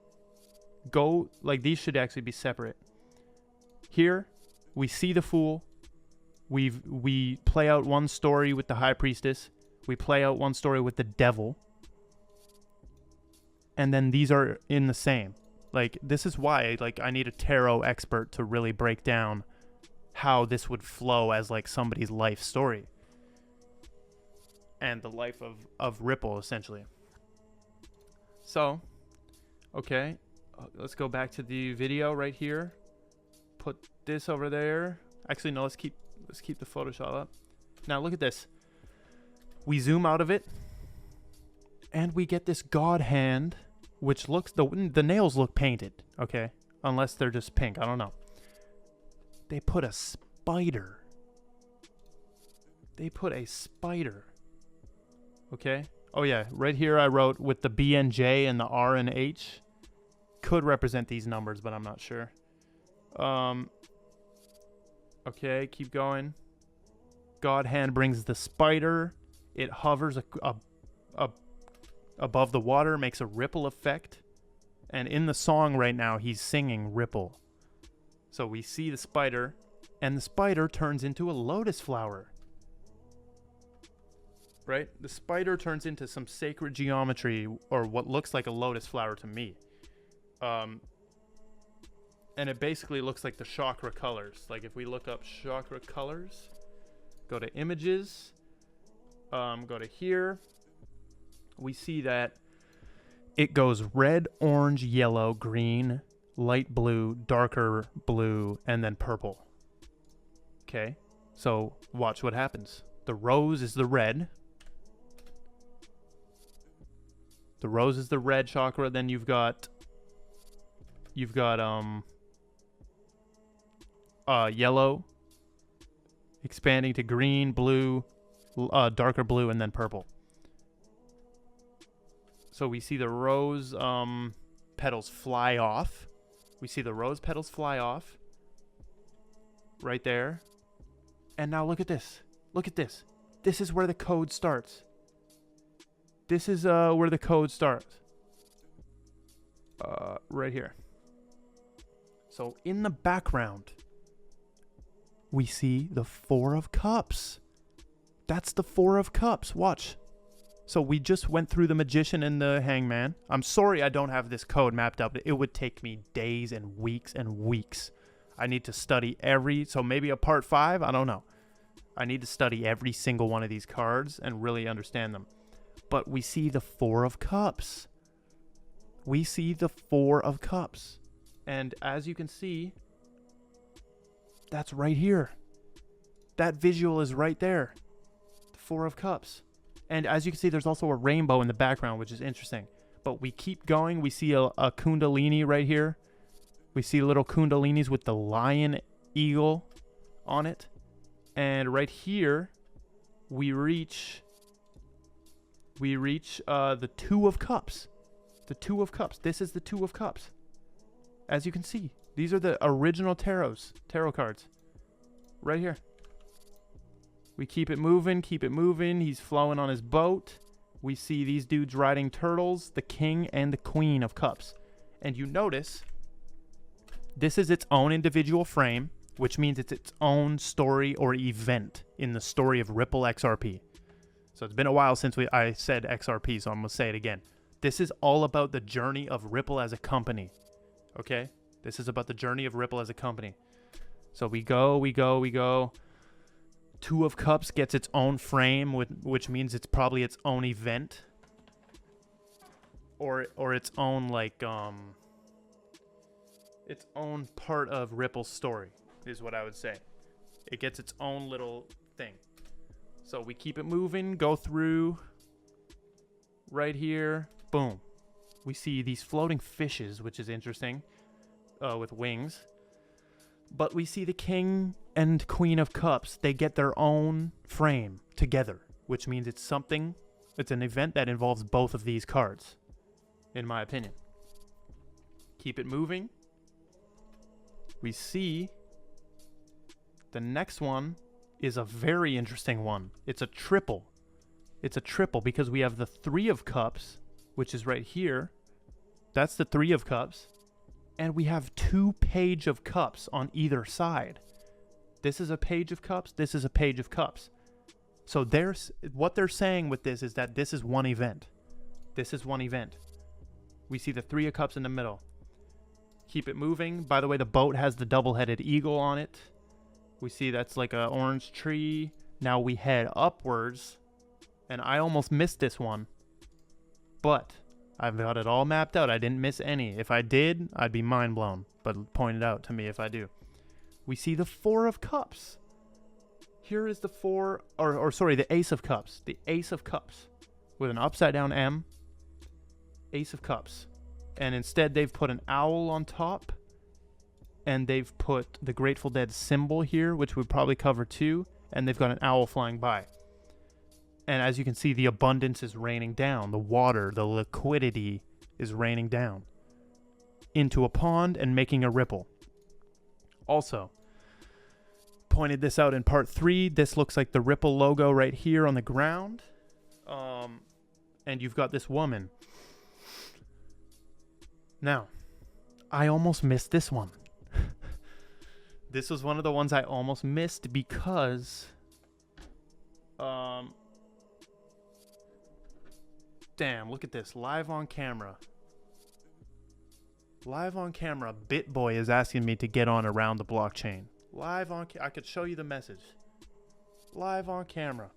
S2: go... Like, these should actually be separate. Here, we see the Fool. We play out one story with the High Priestess. We play out one story with the Devil. And then these are in the same. Like, this is why, like, I need a tarot expert to really break down how this would flow as, like, somebody's life story. And the life of Ripple, essentially. So, okay. Let's go back to the video right here. Put this over there. Actually, no, let's keep the Photoshop up. Now, look at this. We zoom out of it. And we get this God hand, which looks... The nails look painted, okay? Unless they're just pink. I don't know. They put a spider. They put a spider. Okay? Oh, yeah. Right here I wrote with the B and J and the R and H. Could represent these numbers, but I'm not sure. Okay, keep going. God hand brings the spider. It hovers above the water, makes a ripple effect. And in the song right now, he's singing ripple. So we see the spider, and the spider turns into a lotus flower. Right? The spider turns into some sacred geometry, or what looks like a lotus flower to me. And it basically looks like the chakra colors. Like if we look up chakra colors, go to images, go to here, we see that it goes red, orange, yellow, green, light blue, darker blue, and then purple. Okay, so watch what happens. The rose is the red. The rose is the red chakra. Then you've got yellow expanding to green, blue, darker blue, and then purple. So we see the rose petals fly off. We see the rose petals fly off right there. And now look at this. Look at this. This is where the code starts. This is where the code starts. Right here. So in the background, we see the Four of Cups. That's the Four of Cups. Watch. So we just went through the Magician and the Hangman. I'm sorry I don't have this code mapped out. It would take me days and weeks and weeks. I need to study so maybe a part 5, I don't know. I need to study every single one of these cards and really understand them. But we see the Four of Cups. We see the Four of Cups. And as you can see, that's right here. That visual is right there. The Four of Cups. And as you can see, there's also a rainbow in the background, which is interesting. But we keep going. We see a kundalini right here. We see little kundalinis with the lion eagle on it. And right here, we reach the Two of Cups. The Two of Cups. This is the Two of Cups. As you can see, these are the original tarot cards. Right here. We keep it moving, keep it moving. He's flowing on his boat. We see these dudes riding turtles, the King and the Queen of Cups. And you notice, this is its own individual frame, which means it's its own story or event in the story of Ripple XRP. So it's been a while since I said XRP, so I'm going to say it again. This is all about the journey of Ripple as a company. Okay? This is about the journey of Ripple as a company. So we go. Two of Cups gets its own frame, which means it's probably its own event. Or its own, like, its own part of Ripple's story, is what I would say. It gets its own little thing. So we keep it moving, go through right here. Boom. We see these floating fishes, which is interesting, with wings. But we see the King and Queen of Cups. They get their own frame together, which means it's an event that involves both of these cards, in my opinion. Keep it moving. We see the next one is a very interesting one. It's a triple. It's a triple because we have the Three of Cups, which is right here. That's the Three of Cups. And we have 2 Page of Cups on either side. This is a Page of Cups. This is a Page of Cups. So what they're saying with this is that this is one event. This is one event. We see the Three of Cups in the middle. Keep it moving. By the way, the boat has the double-headed eagle on it. We see that's like an orange tree. Now we head upwards. And I almost missed this one. But I've got it all mapped out. I didn't miss any. If I did, I'd be mind blown. But point it out to me if I do. We see the Four of Cups. Here is the the Ace of Cups. The Ace of Cups. With an upside down M. Ace of Cups. And instead they've put an owl on top. And they've put the Grateful Dead symbol here, which would probably cover too. And they've got an owl flying by. And as you can see, the abundance is raining down. The water, the liquidity is raining down into a pond and making a ripple. Also, pointed this out in part 3. This looks like the Ripple logo right here on the ground. And you've got this woman. Now, I almost missed this one. This was one of the ones I almost missed because... damn, look at this. Live on camera. Live on camera, BitBoy is asking me to get on around the blockchain. Live on I could show you the message. Live on camera.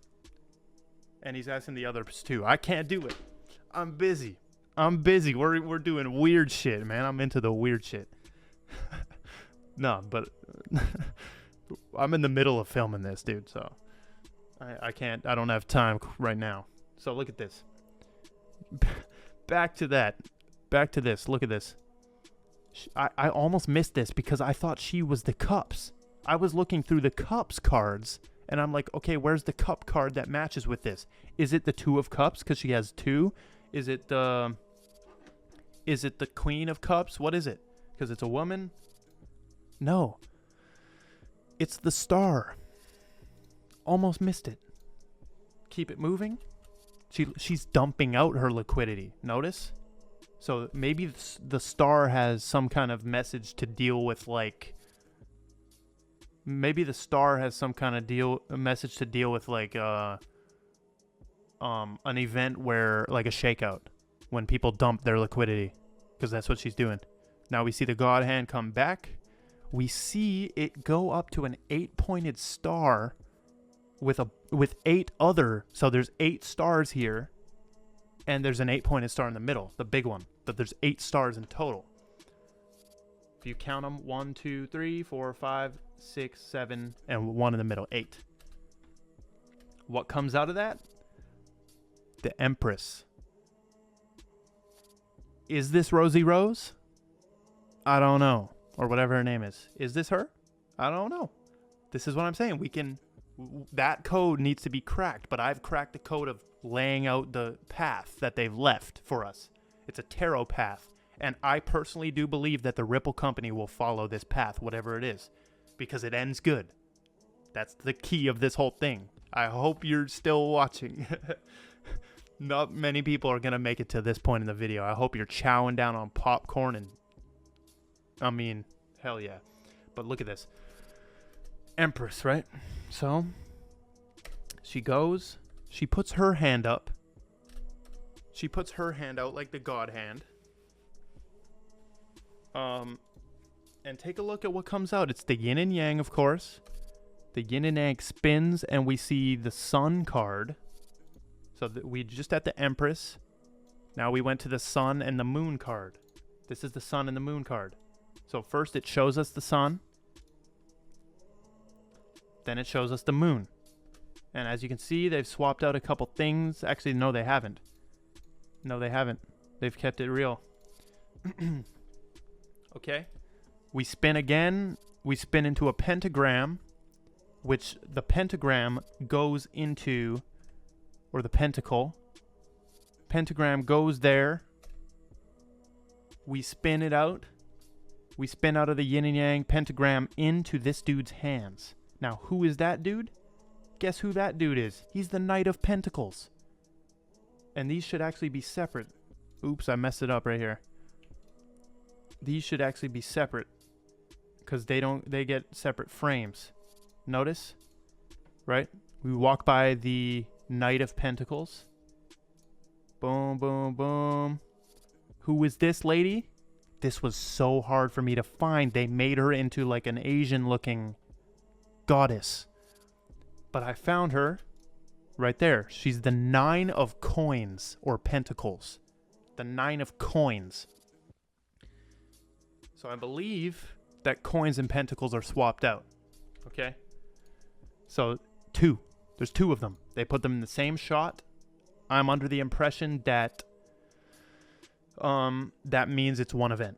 S2: And he's asking the others too. I can't do it. I'm busy. We're doing weird shit, man. I'm into the weird shit. No, but I'm in the middle of filming this, dude, so I can't, I don't have time right now. So look at this. Back to that. Back to this. Look at this. I almost missed this because I thought she was the cups. I was looking through the cups cards and I'm like, okay, where's the cup card that matches with this? Is it the 2 of cups because she has 2? Is it the Queen of Cups? What is it? Because it's a woman? No. It's the Star. Almost missed it. Keep it moving. She's dumping out her liquidity. Notice? So maybe the Star has some kind of message to deal with, like... Maybe the Star has some kind of message to deal with, like, an event where, like a shakeout. When people dump their liquidity. Because that's what she's doing. Now we see the God Hand come back. We see it go up to an 8-pointed star with 8 other. So there's 8 stars here. And there's an 8-pointed star in the middle, the big one. But there's 8 stars in total. If you count them, 1, 2, 3, 4, 5, 6, 7, and 1 in the middle, 8. What comes out of that? The Empress. Is this Rosie Rose? I don't know. Or whatever her name is. Is this her? I don't know. This is what I'm saying. That code needs to be cracked, but I've cracked the code of laying out the path that they've left for us. It's a tarot path. And I personally do believe that the Ripple company will follow this path, whatever it is, because it ends good. That's the key of this whole thing. I hope you're still watching. Not many people are going to make it to this point in the video. I hope you're chowing down on popcorn and... I mean, hell yeah. But look at this. Empress, right? So, she goes. She puts her hand up. She puts her hand out like the God Hand. And take a look at what comes out. It's the yin and yang, of course. The yin and yang spins, and we see the sun card. So we just at the Empress. Now we went to the sun and the moon card. This is the sun and the moon card. So first it shows us the sun. Then it shows us the moon. And as you can see, they've swapped out a couple things. Actually, no, they haven't. No, they haven't. They've kept it real. Okay. We spin again. We spin into a pentagram, which the pentagram goes into, or the pentacle. Pentagram goes there. We spin it out. We spin out of the yin and yang pentagram into this dude's hands. Now, who is that dude? Guess who that dude is? He's the Knight of Pentacles. And these should actually be separate. Oops, I messed it up right here. These should actually be separate. Because they get separate frames. Notice? Right? We walk by the Knight of Pentacles. Boom, boom, boom. Who is this lady? This was so hard for me to find. They made her into like an Asian-looking goddess. But I found her right there. She's the 9 of coins or pentacles. The 9 of coins. So I believe that coins and pentacles are swapped out. Okay? So 2. There's 2 of them. They put them in the same shot. I'm under the impression that that means it's one event.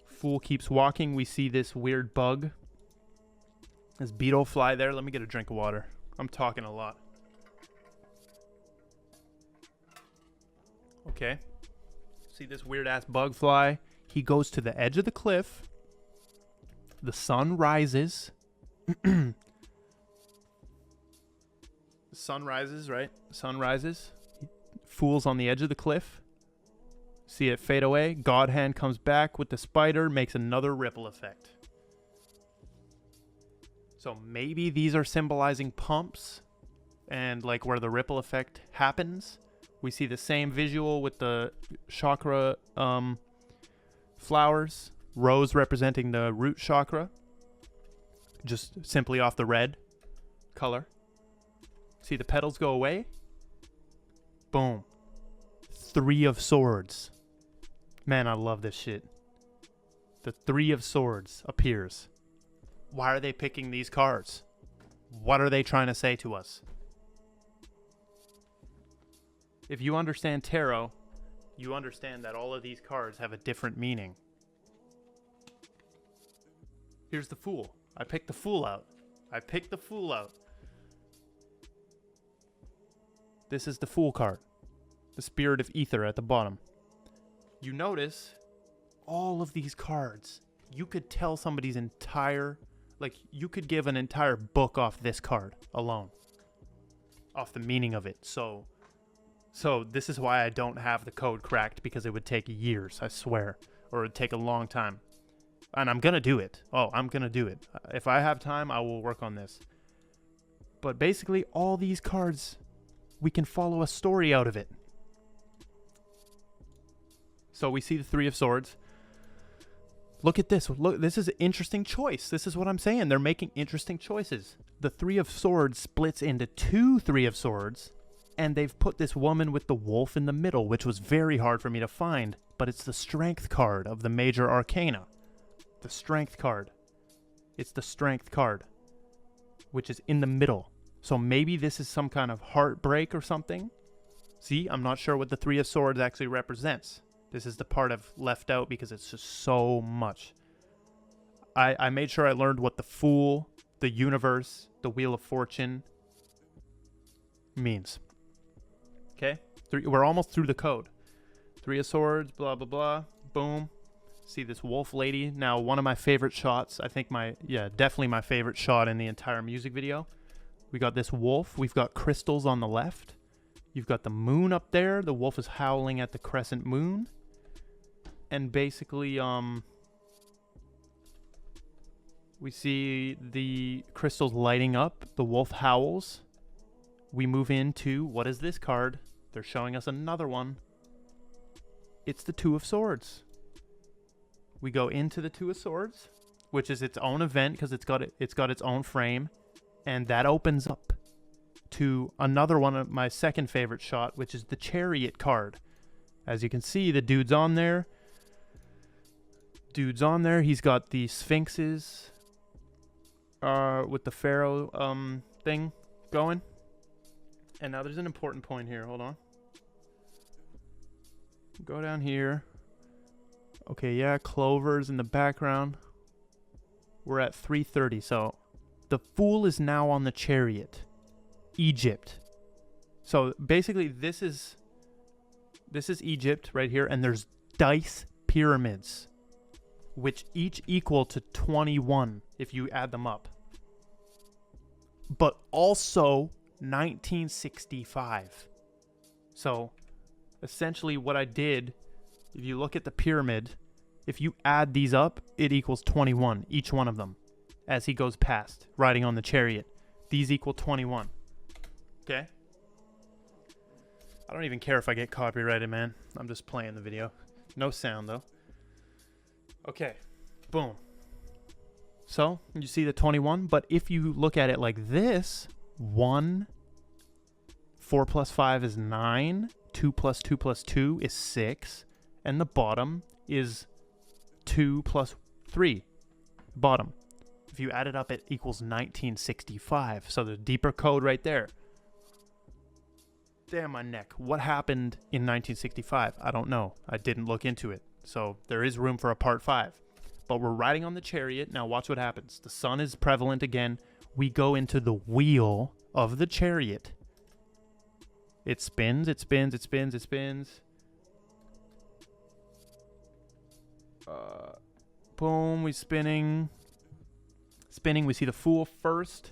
S2: Fool keeps walking. We see this weird bug. This beetle fly there. Let me get a drink of water. I'm talking a lot. Okay. See this weird ass bug fly? He goes to the edge of the cliff. The sun rises. The sun rises, right? Sun rises. Fool's on the edge of the cliff. See it fade away. God hand comes back with the spider, makes another ripple effect. So maybe these are symbolizing pumps and like where the ripple effect happens. We see the same visual with the chakra flowers. Rose representing the root chakra. Just simply off the red color. See the petals go away? Boom. 3 of Swords. Man, I love this shit. The 3 of Swords appears. Why are they picking these cards? What are they trying to say to us? If you understand tarot, you understand that all of these cards have a different meaning. Here's the Fool. I picked the Fool out. I picked the Fool out. This is the Fool card. The Spirit of Ether at the bottom. You notice all of these cards. You could tell somebody's entire... Like, you could give an entire book off this card alone. Off the meaning of it. So this is why I don't have the code cracked, because it would take years, I swear. Or it would take a long time. And I'm going to do it. Oh, I'm going to do it. If I have time, I will work on this. But basically, all these cards, we can follow a story out of it. So we see the 3 of Swords. Look at this. Look, this is an interesting choice. This is what I'm saying. They're making interesting choices. The 3 of Swords splits into 2 3 of Swords. And they've put this woman with the wolf in the middle, which was very hard for me to find. But it's the Strength card of the Major Arcana. The Strength card. It's the Strength card, which is in the middle. So maybe this is some kind of heartbreak or something. See, I'm not sure what the 3 of Swords actually represents. This is the part I've left out because it's just so much. I made sure I learned what the Fool, the Universe, the Wheel of Fortune means. Okay? We're almost through the code. 3 of Swords, blah, blah, blah. Boom. See this wolf lady. Now, one of my favorite shots. I think definitely my favorite shot in the entire music video. We got this wolf. We've got crystals on the left. You've got the moon up there. The wolf is howling at the crescent moon. And basically, we see the crystals lighting up. The wolf howls. We move into, what is this card? They're showing us another one. It's the 2 of Swords. We go into the 2 of Swords, which is its own event because it's got its own frame. And that opens up to another one of my second favorite shot, which is the Chariot card. As you can see, the dude's on there. He's got the sphinxes with the pharaoh thing going. And now there's an important point here. Hold on. Go down here. Okay, yeah, clovers in the background. We're at 3:30, so the Fool is now on the Chariot. Egypt. So basically this is Egypt right here, and there's dice pyramids, which each equal to 21 if you add them up. But also 1965. So essentially what I did, if you look at the pyramid, if you add these up, it equals 21, each one of them, as he goes past, riding on the chariot. These equal 21. Okay? I don't even care if I get copyrighted, man. I'm just playing the video. No sound, though. Okay. Boom. So, you see the 21, but if you look at it like this, 1, 4 plus 5 is 9, 2 plus 2 plus 2 is 6, and the bottom is 2 plus 3. Bottom. If you add it up, it equals 1965. So the deeper code right there. Damn my neck. What happened in 1965? I don't know. I didn't look into it. So there is room for a part 5. But we're riding on the chariot. Now watch what happens. The sun is prevalent again. We go into the wheel of the chariot. It spins, it spins, it spins, it spins. Boom, we spinning. Spinning, we see the Fool first.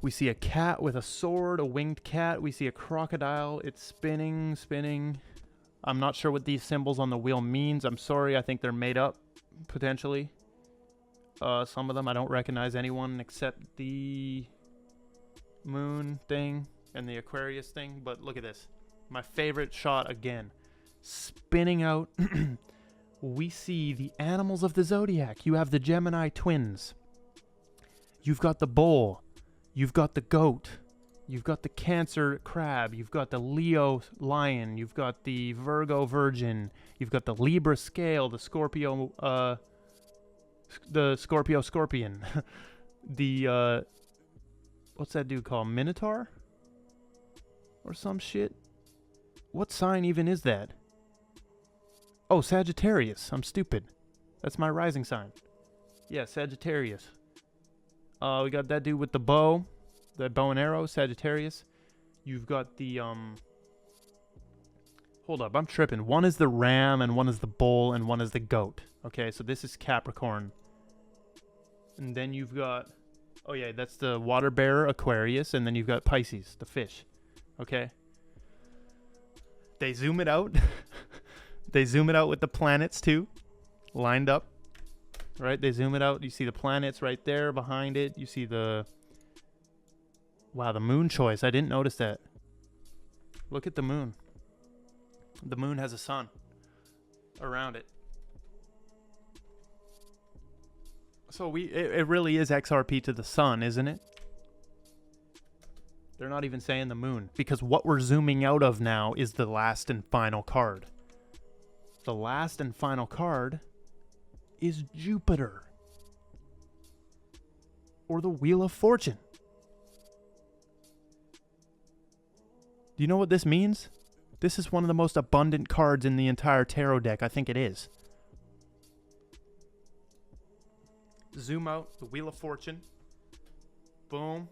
S2: We see a cat with a sword, a winged cat. We see a crocodile. It's spinning, spinning. I'm not sure what these symbols on the wheel means. I'm sorry. I think they're made up, potentially. Some of them, I don't recognize anyone except the moon thing and the Aquarius thing. But look at this. My favorite shot again. Spinning out. We see the animals of the zodiac. You have the Gemini twins. You've got the bull. You've got the goat. You've got the Cancer crab. You've got the Leo lion. You've got the Virgo virgin. You've got the Libra scale, the Scorpio scorpion. The what's that dude called? Minotaur? Or some shit? What sign even is that? Oh, Sagittarius. I'm stupid. That's my rising sign. Yeah, Sagittarius. We got that dude with the bow. The bow and arrow, Sagittarius. You've got the, hold up, I'm tripping. One is the ram, and one is the bull, and one is the goat. Okay, so this is Capricorn. And then you've got, oh yeah, that's the water bearer, Aquarius, and then you've got Pisces, the fish. Okay? They zoom it out. They zoom it out with the planets, too. Lined up. Right? They zoom it out. You see the planets right there behind it. You see the... Wow, the moon choice. I didn't notice that. Look at the moon. The moon has a sun around it. So it really is XRP to the sun, isn't it? They're not even saying the moon. Because what we're zooming out of now is the last and final card. The last and final card is Jupiter. Or the Wheel of Fortune. Do you know what this means? This is one of the most abundant cards in the entire tarot deck. I think it is. Zoom out, the Wheel of Fortune. Boom.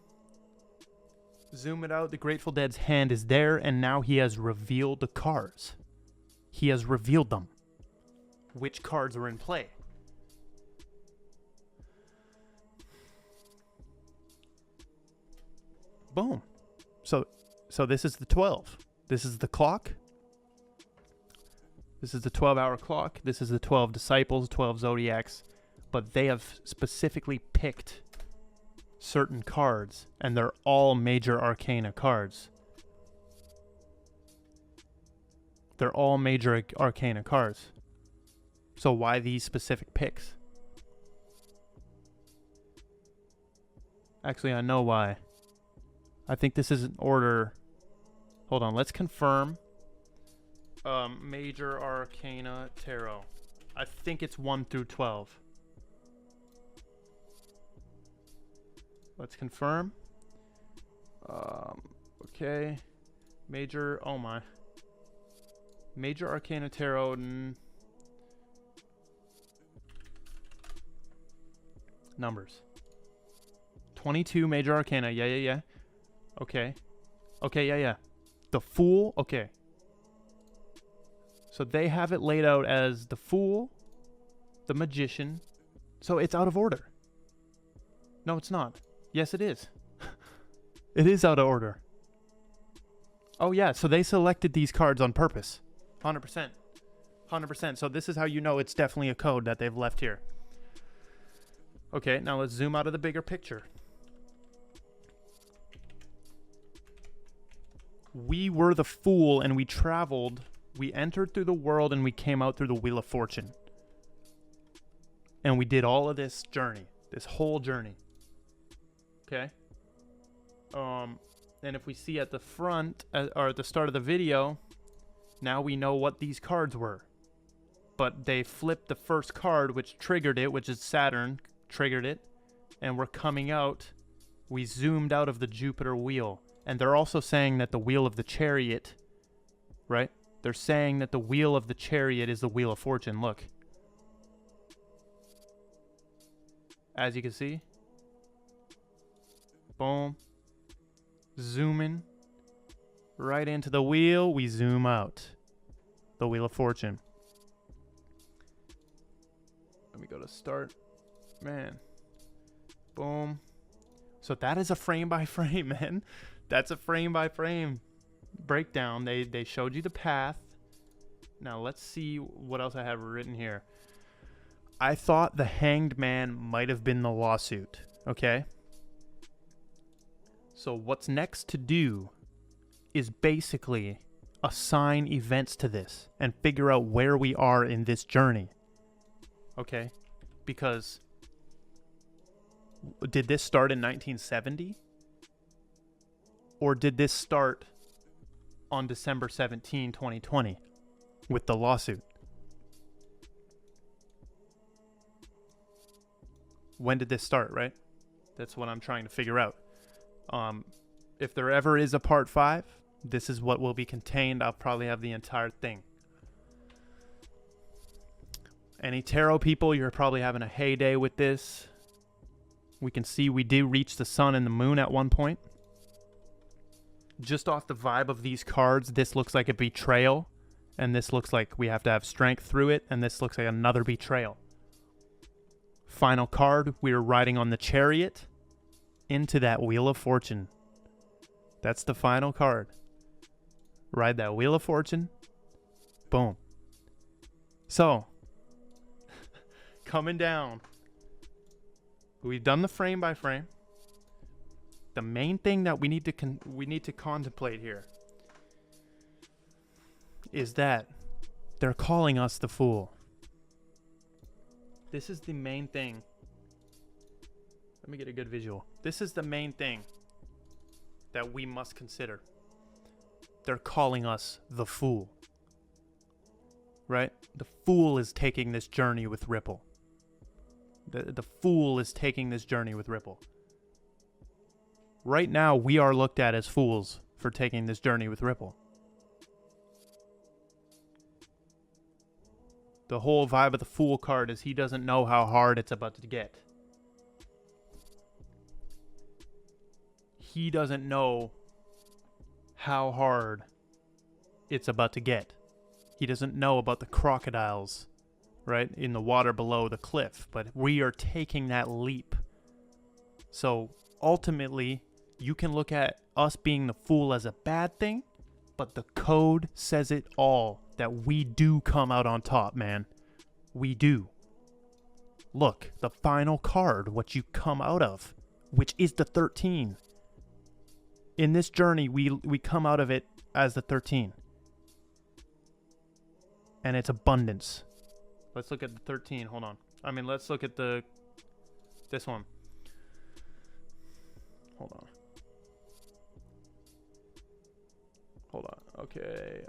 S2: Zoom it out, the Grateful Dead's hand is there, and now he has revealed the cards. He has revealed them. Which cards are in play? Boom. So this is the 12. This is the clock. This is the 12-hour clock. This is the 12 disciples, 12 zodiacs. But they have specifically picked certain cards, and they're all major arcana cards. They're all major arcana cards. So why these specific picks? Actually, I know why. I think this is an order. Hold on, let's confirm. Major Arcana Tarot. I think it's 1 through 12. Let's confirm. Okay. Major, oh my. Major Arcana Tarot. Numbers. 22 Major Arcana. Yeah. Okay. Okay, yeah. The Fool. Okay. So they have it laid out as the Fool, the Magician. So it's out of order. No, it's not. Yes, it is. It is out of order. Oh, yeah. So they selected these cards on purpose. 100%. 100%. So this is how you know it's definitely a code that they've left here. Okay, now let's zoom out of the bigger picture. We were the Fool, and we traveled. We entered through the world, and we came out through the Wheel of Fortune. And we did all of this journey. This whole journey. Okay? And if we see at the front, or at the start of the video, now we know what these cards were. But they flipped the first card, which triggered it, which is Saturn, triggered it. And we're coming out. We zoomed out of the Jupiter wheel. And they're also saying that the Wheel of the Chariot, right? They're saying that the Wheel of the Chariot is the Wheel of Fortune. Look. As you can see. Boom. Zooming. Right into the wheel. We zoom out. The Wheel of Fortune. Let me go to start. Man. Boom. So that is a frame by frame, man. That's a frame by frame breakdown. They showed you the path. Now let's see what else I have written here. I thought the Hanged Man might have been the lawsuit. Okay. So what's next to do is basically assign events to this and figure out where we are in this journey. Okay? Because did this start in 1970? Or did this start on December 17, 2020 with the lawsuit? When did this start, right? That's what I'm trying to figure out. If there ever is a part 5, this is what will be contained. I'll probably have the entire thing. Any tarot people, you're probably having a heyday with this. We can see we did reach the sun and the moon at one point. Just off the vibe of these cards, this looks like a betrayal. And this looks like we have to have strength through it. And this looks like another betrayal. Final card, we are riding on the Chariot into that Wheel of Fortune. That's the final card. Ride that Wheel of Fortune. Boom. So, coming down. We've done the frame by frame. The main thing that we need to contemplate here is that they're calling us the Fool. This is the main thing. Let me get a good visual. This is the main thing that we must consider. They're calling us the Fool. Right? The Fool is taking this journey with Ripple. The Fool is taking this journey with Ripple. Right now, we are looked at as fools for taking this journey with Ripple. The whole vibe of the Fool card is he doesn't know how hard it's about to get. He doesn't know how hard it's about to get. He doesn't know about the crocodiles, right, in the water below the cliff. But we are taking that leap. So ultimately, you can look at us being the Fool as a bad thing, but the code says it all, that we do come out on top, man. We do. Look, the final card, what you come out of, which is the 13. In this journey, we come out of it as the 13. And it's abundance. Let's look at the 13. Hold on. Let's look at this one. Hold on. Okay.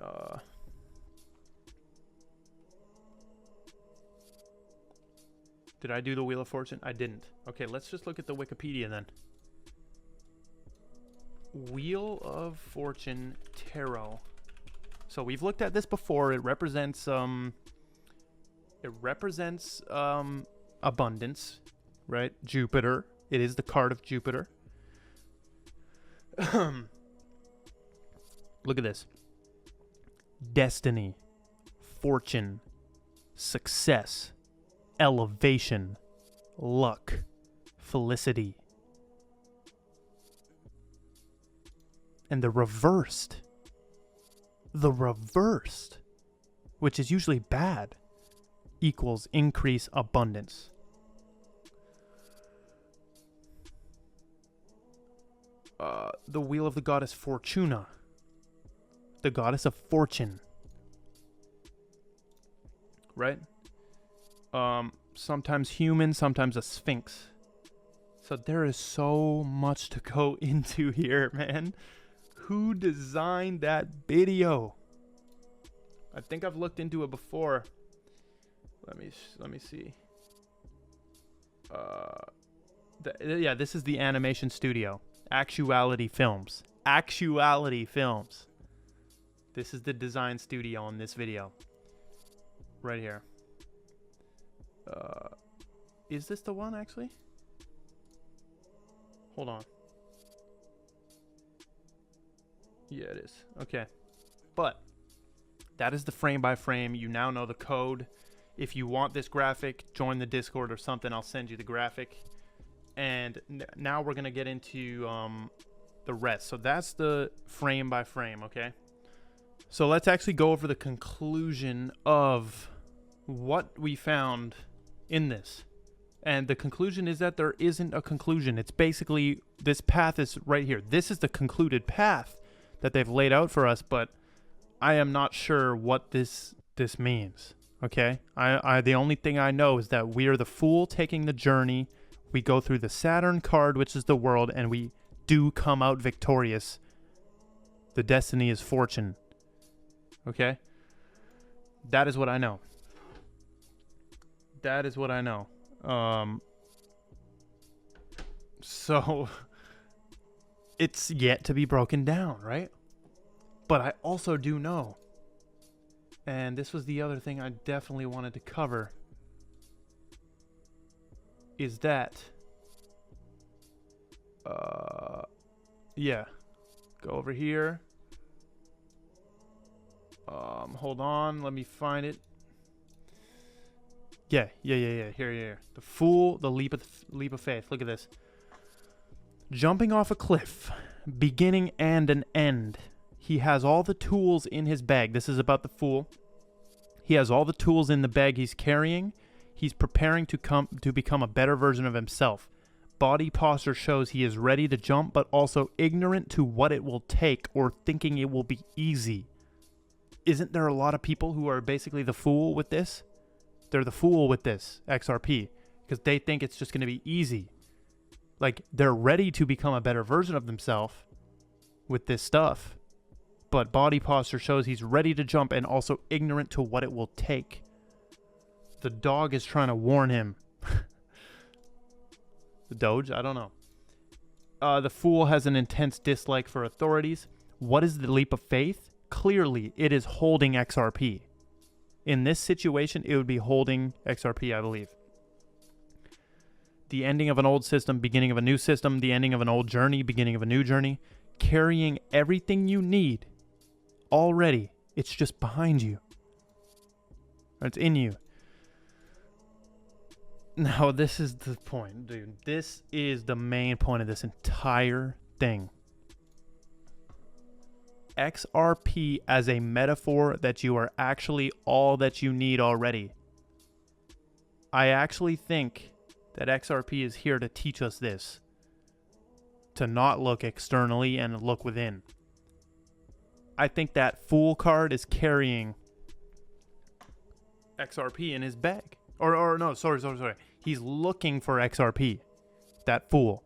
S2: Did I do the Wheel of Fortune? I didn't. Okay, let's just look at the Wikipedia then. Wheel of Fortune Tarot. So we've looked at this before. It represents abundance, right? Jupiter. It is the card of Jupiter. Look at this. Destiny, fortune, success, elevation, luck, felicity. And the reversed, which is usually bad, equals increase abundance. The wheel of the goddess Fortuna, the goddess of fortune, right? Sometimes human, sometimes a sphinx. So there is so much to go into here, man. Who designed that video? I think I've looked into it before. Let me see. Yeah, this is the animation studio. Actuality Films. Actuality Films. This is the design studio on this video. Right here. Is this the one, actually? Hold on. Yeah, it is. Okay. But that is the frame by frame. You now know the code. If you want this graphic, join the Discord or something. I'll send you the graphic. And now we're going to get into the rest. So that's the frame by frame, okay? So let's actually go over the conclusion of what we found in this. And the conclusion is that there isn't a conclusion. It's basically, this path is right here. This is the concluded path that they've laid out for us, but I am not sure what this means, okay? The only thing I know is that we are the fool taking the journey. We go through the Saturn card, which is the world, and we do come out victorious. The destiny is fortune, okay? That is what I know. That is what I know. So it's yet to be broken down, right? But I also do know, and this was the other thing I definitely wanted to cover, is that, yeah, go over here. Hold on, let me find it. Yeah. Here. The fool, the leap of faith. Look at this. Jumping off a cliff, beginning and an end. He has all the tools in his bag. This is about the fool. He has all the tools in the bag he's carrying. He's preparing to become a better version of himself. Body posture shows he is ready to jump, but also ignorant to what it will take or thinking it will be easy. Isn't there a lot of people who are basically the fool with this? They're the fool with this XRP because they think it's just going to be easy. Like, they're ready to become a better version of themselves with this stuff, but body posture shows he's ready to jump and also ignorant to what it will take. The dog is trying to warn him. The Doge? I don't know. The fool has an intense dislike for authorities. What is the leap of faith? Clearly, it is holding XRP. In this situation, it would be holding XRP, I believe. The ending of an old system, beginning of a new system, the ending of an old journey, beginning of a new journey, carrying everything you need already. It's just behind you. It's in you. Now, this is the point, dude. This is the main point of this entire thing. XRP as a metaphor that you are actually all that you need already. I actually think that XRP is here to teach us this. To not look externally and look within. I think that Fool card is carrying XRP in his bag. Or no, sorry. He's looking for XRP. That Fool.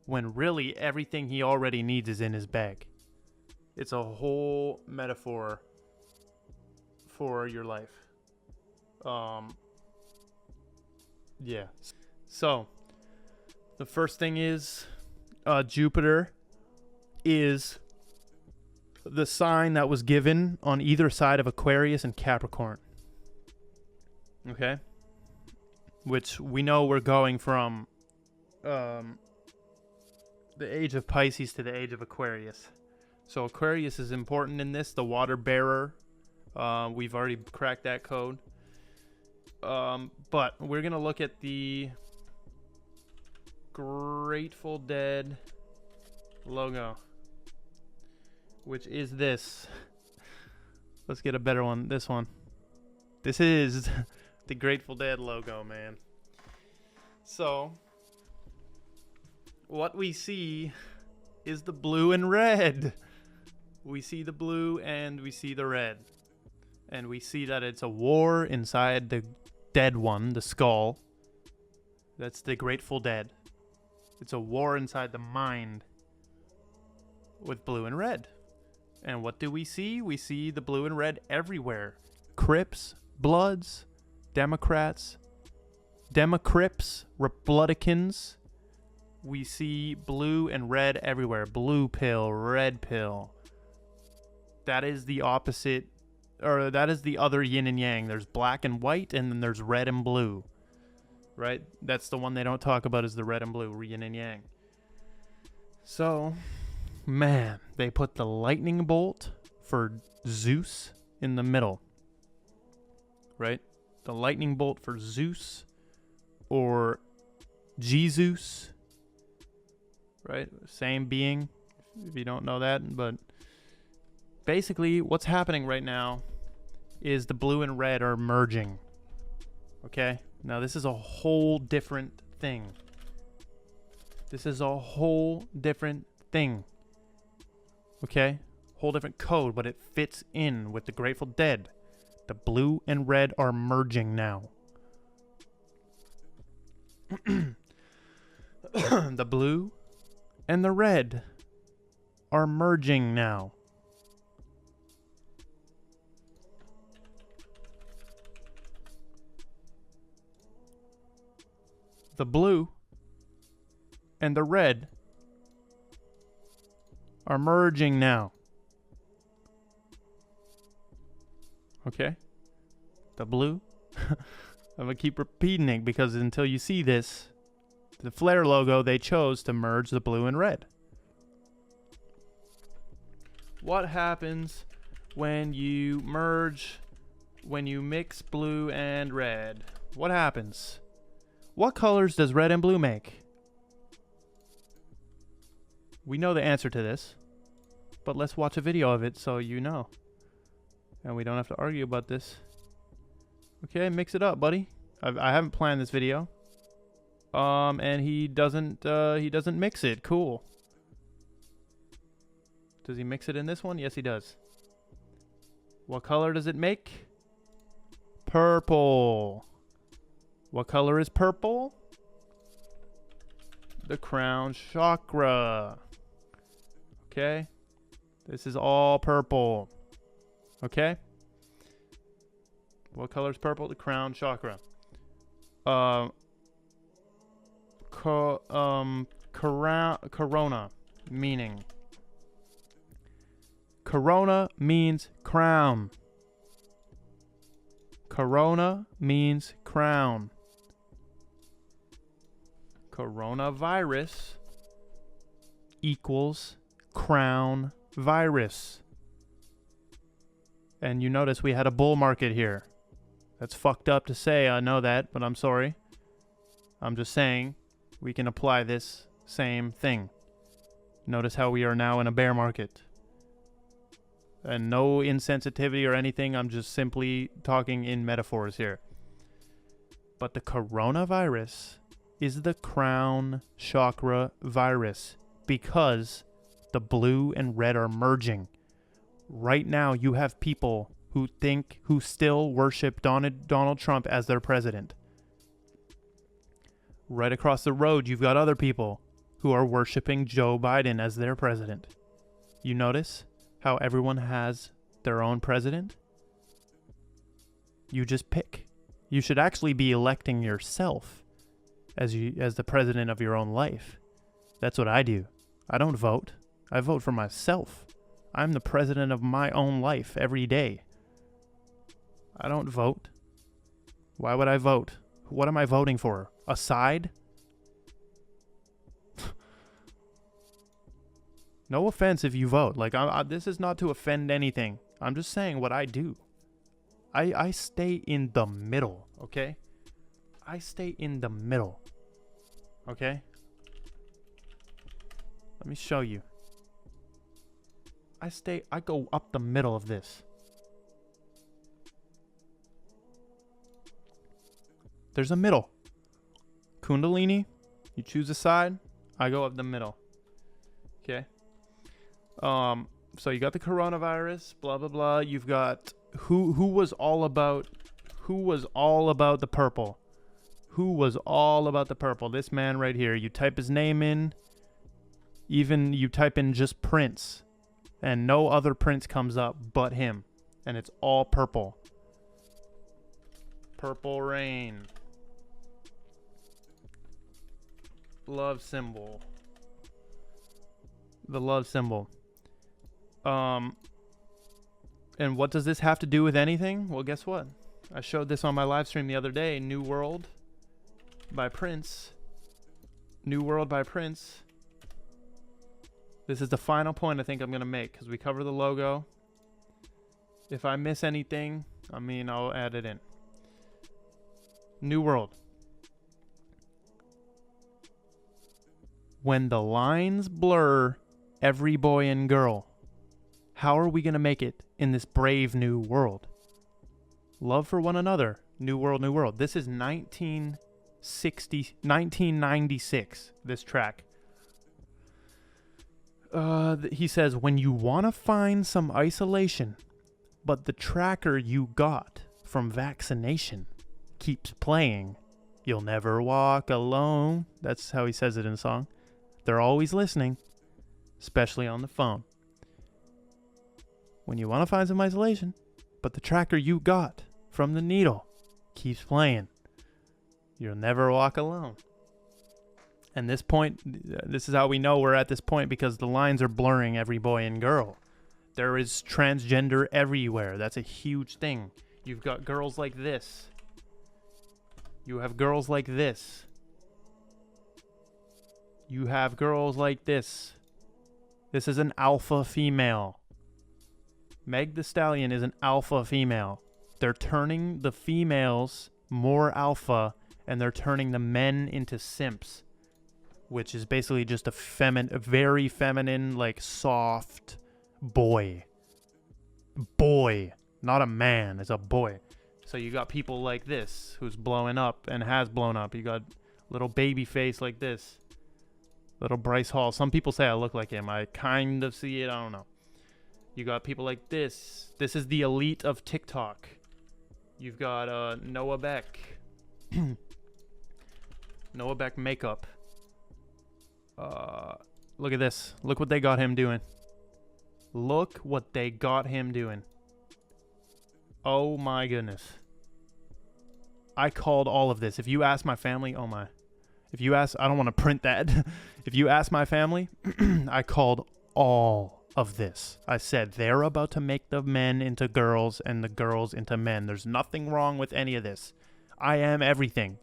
S2: When really everything he already needs is in his bag. It's a whole metaphor for your life. Yeah. So, the first thing is Jupiter is the sign that was given on either side of Aquarius and Capricorn. Okay? Which we know we're going from the age of Pisces to the age of Aquarius. So Aquarius is important in this, the water bearer. We've already cracked that code. But we're going to look at the Grateful Dead logo, which is this. Let's get a better one. This one. This is the Grateful Dead logo, man. So, what we see is the blue and red. We see the blue and we see the red. And we see that it's a war inside the dead one, the skull. That's the Grateful Dead. It's a war inside the mind with blue and red. And what do we see? We see the blue and red everywhere. Crips, Bloods, Democrats, Democrips, Republicans. We see blue and red everywhere. Blue pill, red pill. That is the opposite, or that is the other yin and yang. There's black and white, and then there's red and blue. Right? That's the one they don't talk about, is the red and blue, yin and yang. So, man, they put the lightning bolt for Zeus in the middle. Right? The lightning bolt for Zeus, or Jesus, right? Same being, if you don't know that. But basically, what's happening right now is the blue and red are merging. Okay? Now, this is a whole different thing. This is a whole different thing. Okay? Whole different code, but it fits in with the Grateful Dead. The blue and red are merging now. The blue and the red are merging now. The blue and the red are merging now. Okay? The blue. I'm going to keep repeating it because until you see this, the Flare logo, they chose to merge the blue and red. What happens when you merge, when you mix blue and red? What happens? What colors does red and blue make? We know the answer to this, but let's watch a video of it so you know. And we don't have to argue about this. Okay, mix it up, buddy. I haven't planned this video. And he doesn't mix it. Cool. Does he mix it in this one? Yes, he does. What color does it make? Purple. What color is purple? The crown chakra. Okay? This is all purple. Okay? What color is purple? The crown chakra. Corona meaning. Corona means crown. Corona means crown. Coronavirus equals crown virus. And you notice we had a bull market here. That's fucked up to say, I know that, but I'm sorry. I'm just saying we can apply this same thing. Notice how we are now in a bear market. And no insensitivity or anything, I'm just simply talking in metaphors here. But the coronavirus is the crown chakra virus because the blue and red are merging. Right now, you have people who still worship Donald Trump as their president. Right across the road, you've got other people who are worshiping Joe Biden as their president. You notice how everyone has their own president? You just pick. You should actually be electing yourself as the president of your own life. That's what I do. I don't vote. I vote for myself. I'm the president of my own life every day. I don't vote. Why would I vote? What am I voting for? A side? No offense if you vote. Like, this is not to offend anything. I'm just saying what I do. I stay in the middle, okay? I stay in the middle, okay? Let me show you. I go up the middle of this. There's a middle. Kundalini, you choose a side, I go up the middle. Okay? So you got the coronavirus, blah blah blah. You've got who was all about the purple? Who was all about the purple? This man right here. You type his name in, even you type in just Prince, and no other Prince comes up but him. And it's all purple. Purple rain. Love symbol. The love symbol. And what does this have to do with anything? Well, guess what? I showed this on my live stream the other day. New World by Prince. New World by Prince. This is the final point I think I'm going to make because we cover the logo. If I miss anything, I mean, I'll add it in. New World. when the lines blur every boy and girl, how are we going to make it in this brave new world? Love for one another. New world, new world. This is 1996, this track. He says, when you want to find some isolation, but the tracker you got from vaccination keeps playing, you'll never walk alone. That's how he says it in the song. They're always listening, especially on the phone. When you want to find some isolation, but the tracker you got from the needle keeps playing, you'll never walk alone. And this point, this is how we know we're at this point, because the lines are blurring every boy and girl. There is transgender everywhere. That's a huge thing. You've got girls like this. You have girls like this. You have girls like this. This is an alpha female. Meg the Stallion is an alpha female. They're turning the females more alpha, and they're turning the men into simps, which is basically just a very feminine, like soft boy. Boy, not a man, it's a boy. So you got people like this who's blowing up and has blown up. You got little baby face like this. Little Bryce Hall. Some people say I look like him. I kind of see it. I don't know. You got people like this. This is the elite of TikTok. You've got Noah Beck. Noah Beck makeup. Look at this. Look what they got him doing. Look what they got him doing. Oh my goodness. I called all of this. If you ask my family, oh my. If you ask, I don't want to print that. If you ask my family, I called all of this. I said, they're about to make the men into girls and the girls into men. There's nothing wrong with any of this. I am everything.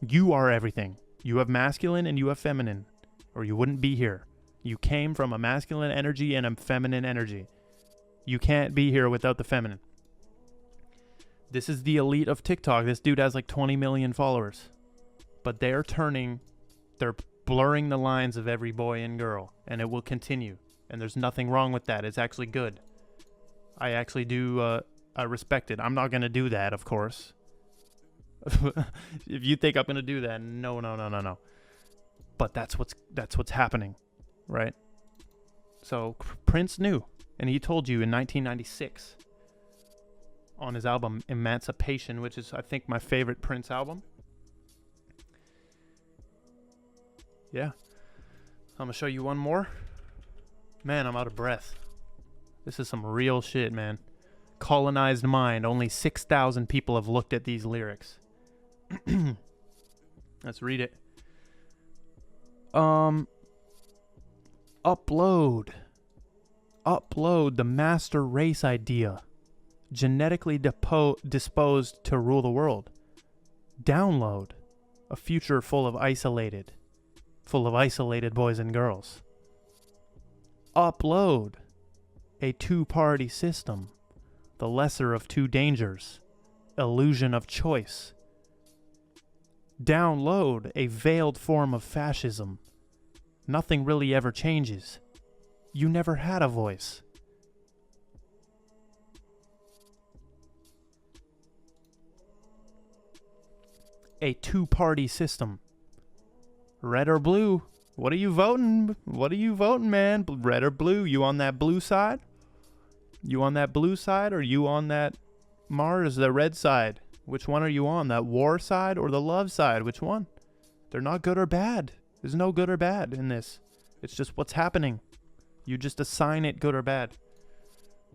S2: You are everything. You have masculine and you have feminine, or you wouldn't be here. You came from a masculine energy and a feminine energy. You can't be here without the feminine. This is the elite of TikTok. This dude has like 20 million followers. But they're blurring the lines of every boy and girl, and it will continue. And there's nothing wrong with that. It's actually good. I actually do, I respect it. I'm not going to do that, of course. If you think I'm going to do that, no. But that's what's happening, right? So Prince knew, and he told you in 1996 on his album Emancipation, which is, I think, my favorite Prince album. Yeah. I'm going to show you one more. Man, I'm out of breath. This is some real shit, man. Colonized mind. Only 6,000 people have looked at these lyrics. Let's read it. Upload the master race idea. Genetically disposed to rule the world. Download a future full of isolated boys and girls. Upload a two-party system. The lesser of two dangers. Illusion of choice. Download a veiled form of fascism. Nothing really ever changes. You never had a voice. A two-party system. Red or blue? What are you voting? What are you voting, man? Red or blue? You on that blue side? You on that blue side, or you on that Mars, the red side? Which one are you on? That war side or the love side? Which one? They're not good or bad. There's no good or bad in this. It's just what's happening. You just assign it good or bad.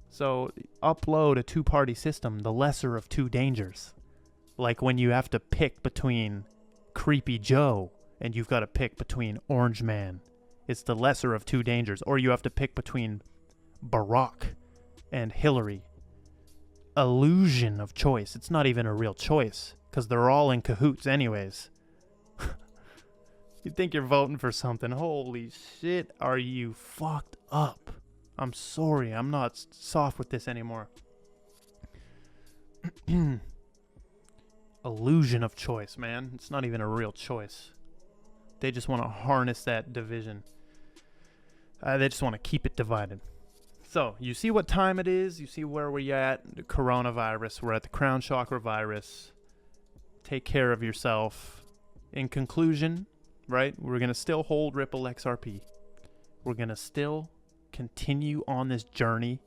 S2: So upload a two-party system, the lesser of two dangers. Like when you have to pick between Creepy Joe and you've got to pick between Orange Man. It's the lesser of two dangers. Or you have to pick between Barack and Hillary. Illusion of choice. It's not even a real choice, because they're all in cahoots anyways. You think you're voting for something. Holy shit, are you fucked up? I'm sorry, I'm not soft with this anymore. Illusion of choice, man. It's not even a real choice. They just want to harness that division. They just want to keep it divided. So, you see what time it is. You see where we're at. The coronavirus. We're at the crown chakra virus. Take care of yourself. In conclusion, right, we're going to still hold Ripple XRP. We're going to still continue on this journey.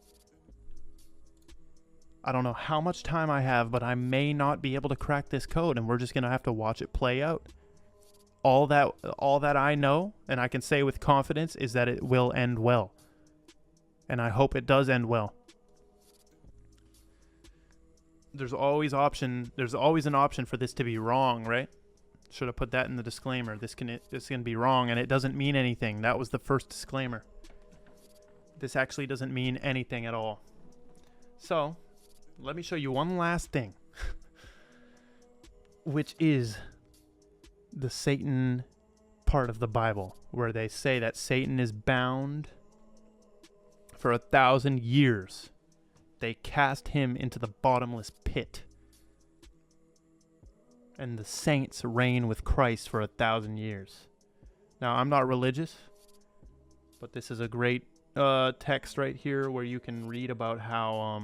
S2: I don't know how much time I have, but I may not be able to crack this code, and we're just going to have to watch it play out. All that I know, and I can say with confidence, is that it will end well. And I hope it does end well. There's always an option for this to be wrong, right? Should have put that in the disclaimer. This can be wrong, and it doesn't mean anything. That was the first disclaimer. This actually doesn't mean anything at all. So, let me show you one last thing, which is the Satan part of the Bible, where they say that Satan is bound for 1,000 years. They cast him into the bottomless pit, and the saints reign with Christ for 1,000 years. Now, I'm not religious, but this is a great text right here where you can read about how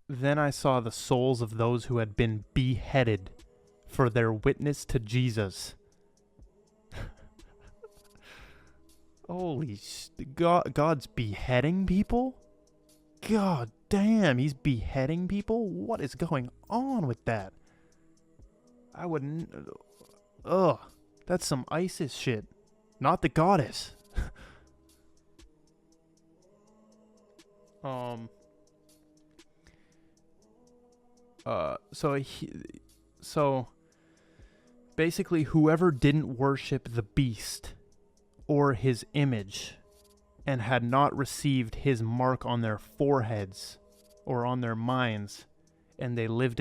S2: then I saw the souls of those who had been beheaded for their witness to Jesus. Holy God's beheading people? God damn, he's beheading people? What is going on with that? I wouldn't... Ugh, that's some ISIS shit. Not the goddess. So basically whoever didn't worship the beast or his image and had not received his mark on their foreheads or on their minds, and they lived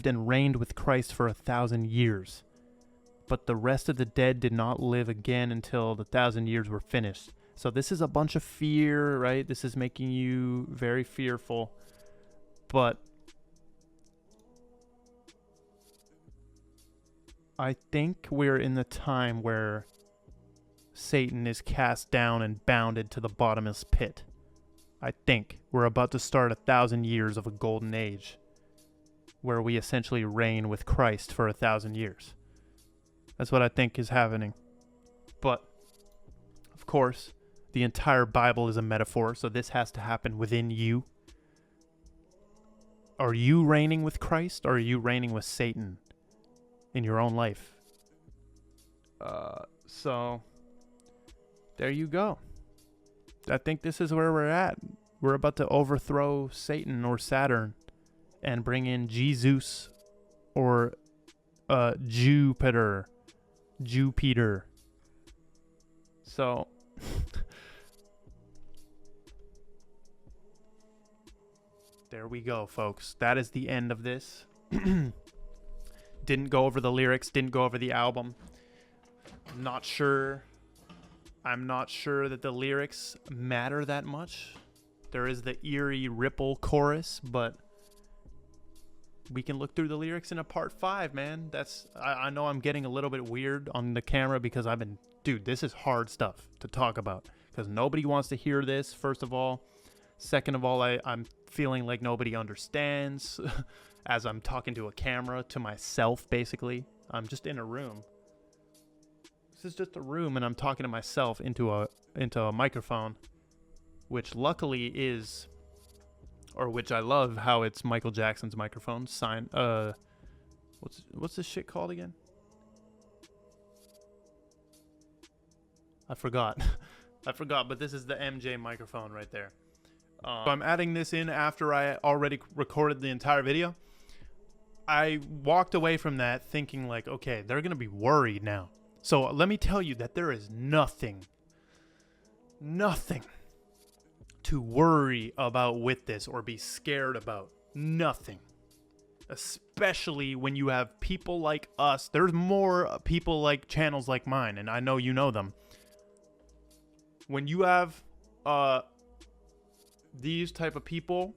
S2: and reigned with Christ for 1,000 years. But the rest of the dead did not live again until the 1,000 years were finished. So this is a bunch of fear, right? This is making you very fearful. But I think we're in the time where Satan is cast down and bounded to the bottomless pit. I think we're about to start 1,000 years of a golden age where we essentially reign with Christ for 1,000 years. That's what I think is happening. But, of course, the entire Bible is a metaphor, so this has to happen within you. Are you reigning with Christ, or are you reigning with Satan in your own life? So, there you go. I think this is where we're at. We're about to overthrow Satan or Saturn and bring in Jesus or Jupiter. So, there we go, folks. That is the end of this. Didn't go over the lyrics, didn't go over the album. I'm not sure that the lyrics matter that much. There is the eerie ripple chorus, but we can look through the lyrics in a part 5, man. I know I'm getting a little bit weird on the camera because dude, this is hard stuff to talk about because nobody wants to hear this, first of all. Second of all, I'm feeling like nobody understands as I'm talking to a camera, to myself, basically. I'm just in a room. This is just a room, and I'm talking to myself into a microphone, which luckily is, or which I love how it's Michael Jackson's microphone. What's this shit called again? I forgot. But this is the MJ microphone right there. So I'm adding this in after I already recorded the entire video. I walked away from that thinking like, okay, they're going to be worried now. So let me tell you that there is nothing to worry about with this or be scared about. Nothing. Especially when you have people like us. There's more people like channels like mine, and I know you know them. When you have these type of people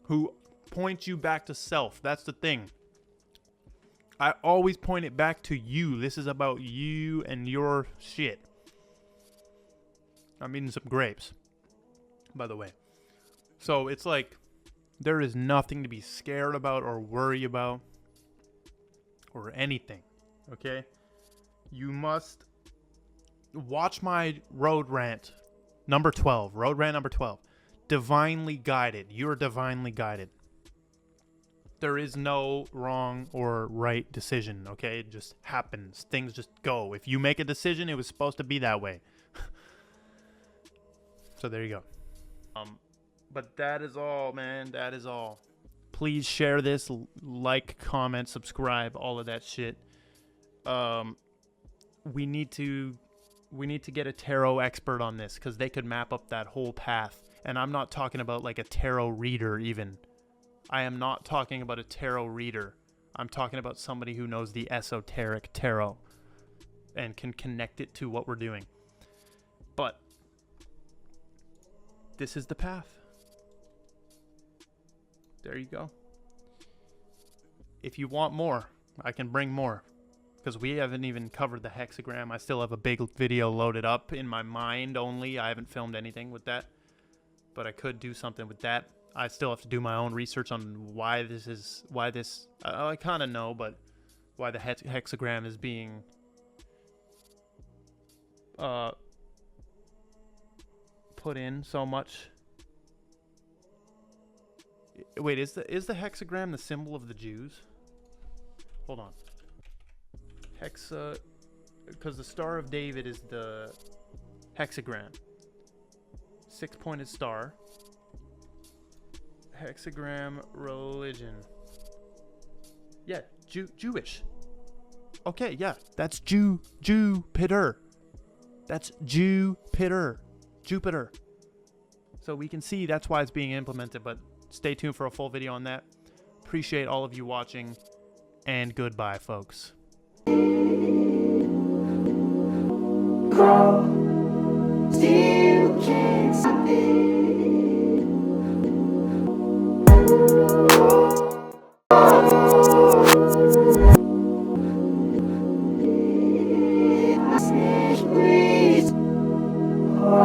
S2: who point you back to self, that's the thing. I always point it back to you. This is about you and your shit. I'm eating some grapes, by the way. So it's like there is nothing to be scared about or worry about or anything, okay? You must watch my road rant number 12. Road rant number 12. Divinely guided. You're divinely guided. There is no wrong or right decision, okay? It just happens. Things just go. If you make a decision, it was supposed to be that way. So there you go. But that is all, man. That is all. Please share this, like, comment, subscribe, all of that shit. We need to get a tarot expert on this because they could map up that whole path. And I'm not talking about like a tarot reader even. I am not talking about a tarot reader. I'm talking about somebody who knows the esoteric tarot and can connect it to what we're doing. But this is the path. There you go. If you want more, I can bring more. Because we haven't even covered the hexagram. I still have a big video loaded up in my mind only. I haven't filmed anything with that. But I could do something with that. I still have to do my own research on why this, I kind of know, but why the hexagram is being put in so much. Wait, is the hexagram the symbol of the Jews? Hold on. Because the Star of David is the hexagram. 6-pointed star. Hexagram religion. Yeah, Jewish. Okay, yeah, that's Jupiter. That's Jupiter. So we can see that's why it's being implemented, but stay tuned for a full video on that. Appreciate all of you watching, and goodbye, folks.
S1: Grow, still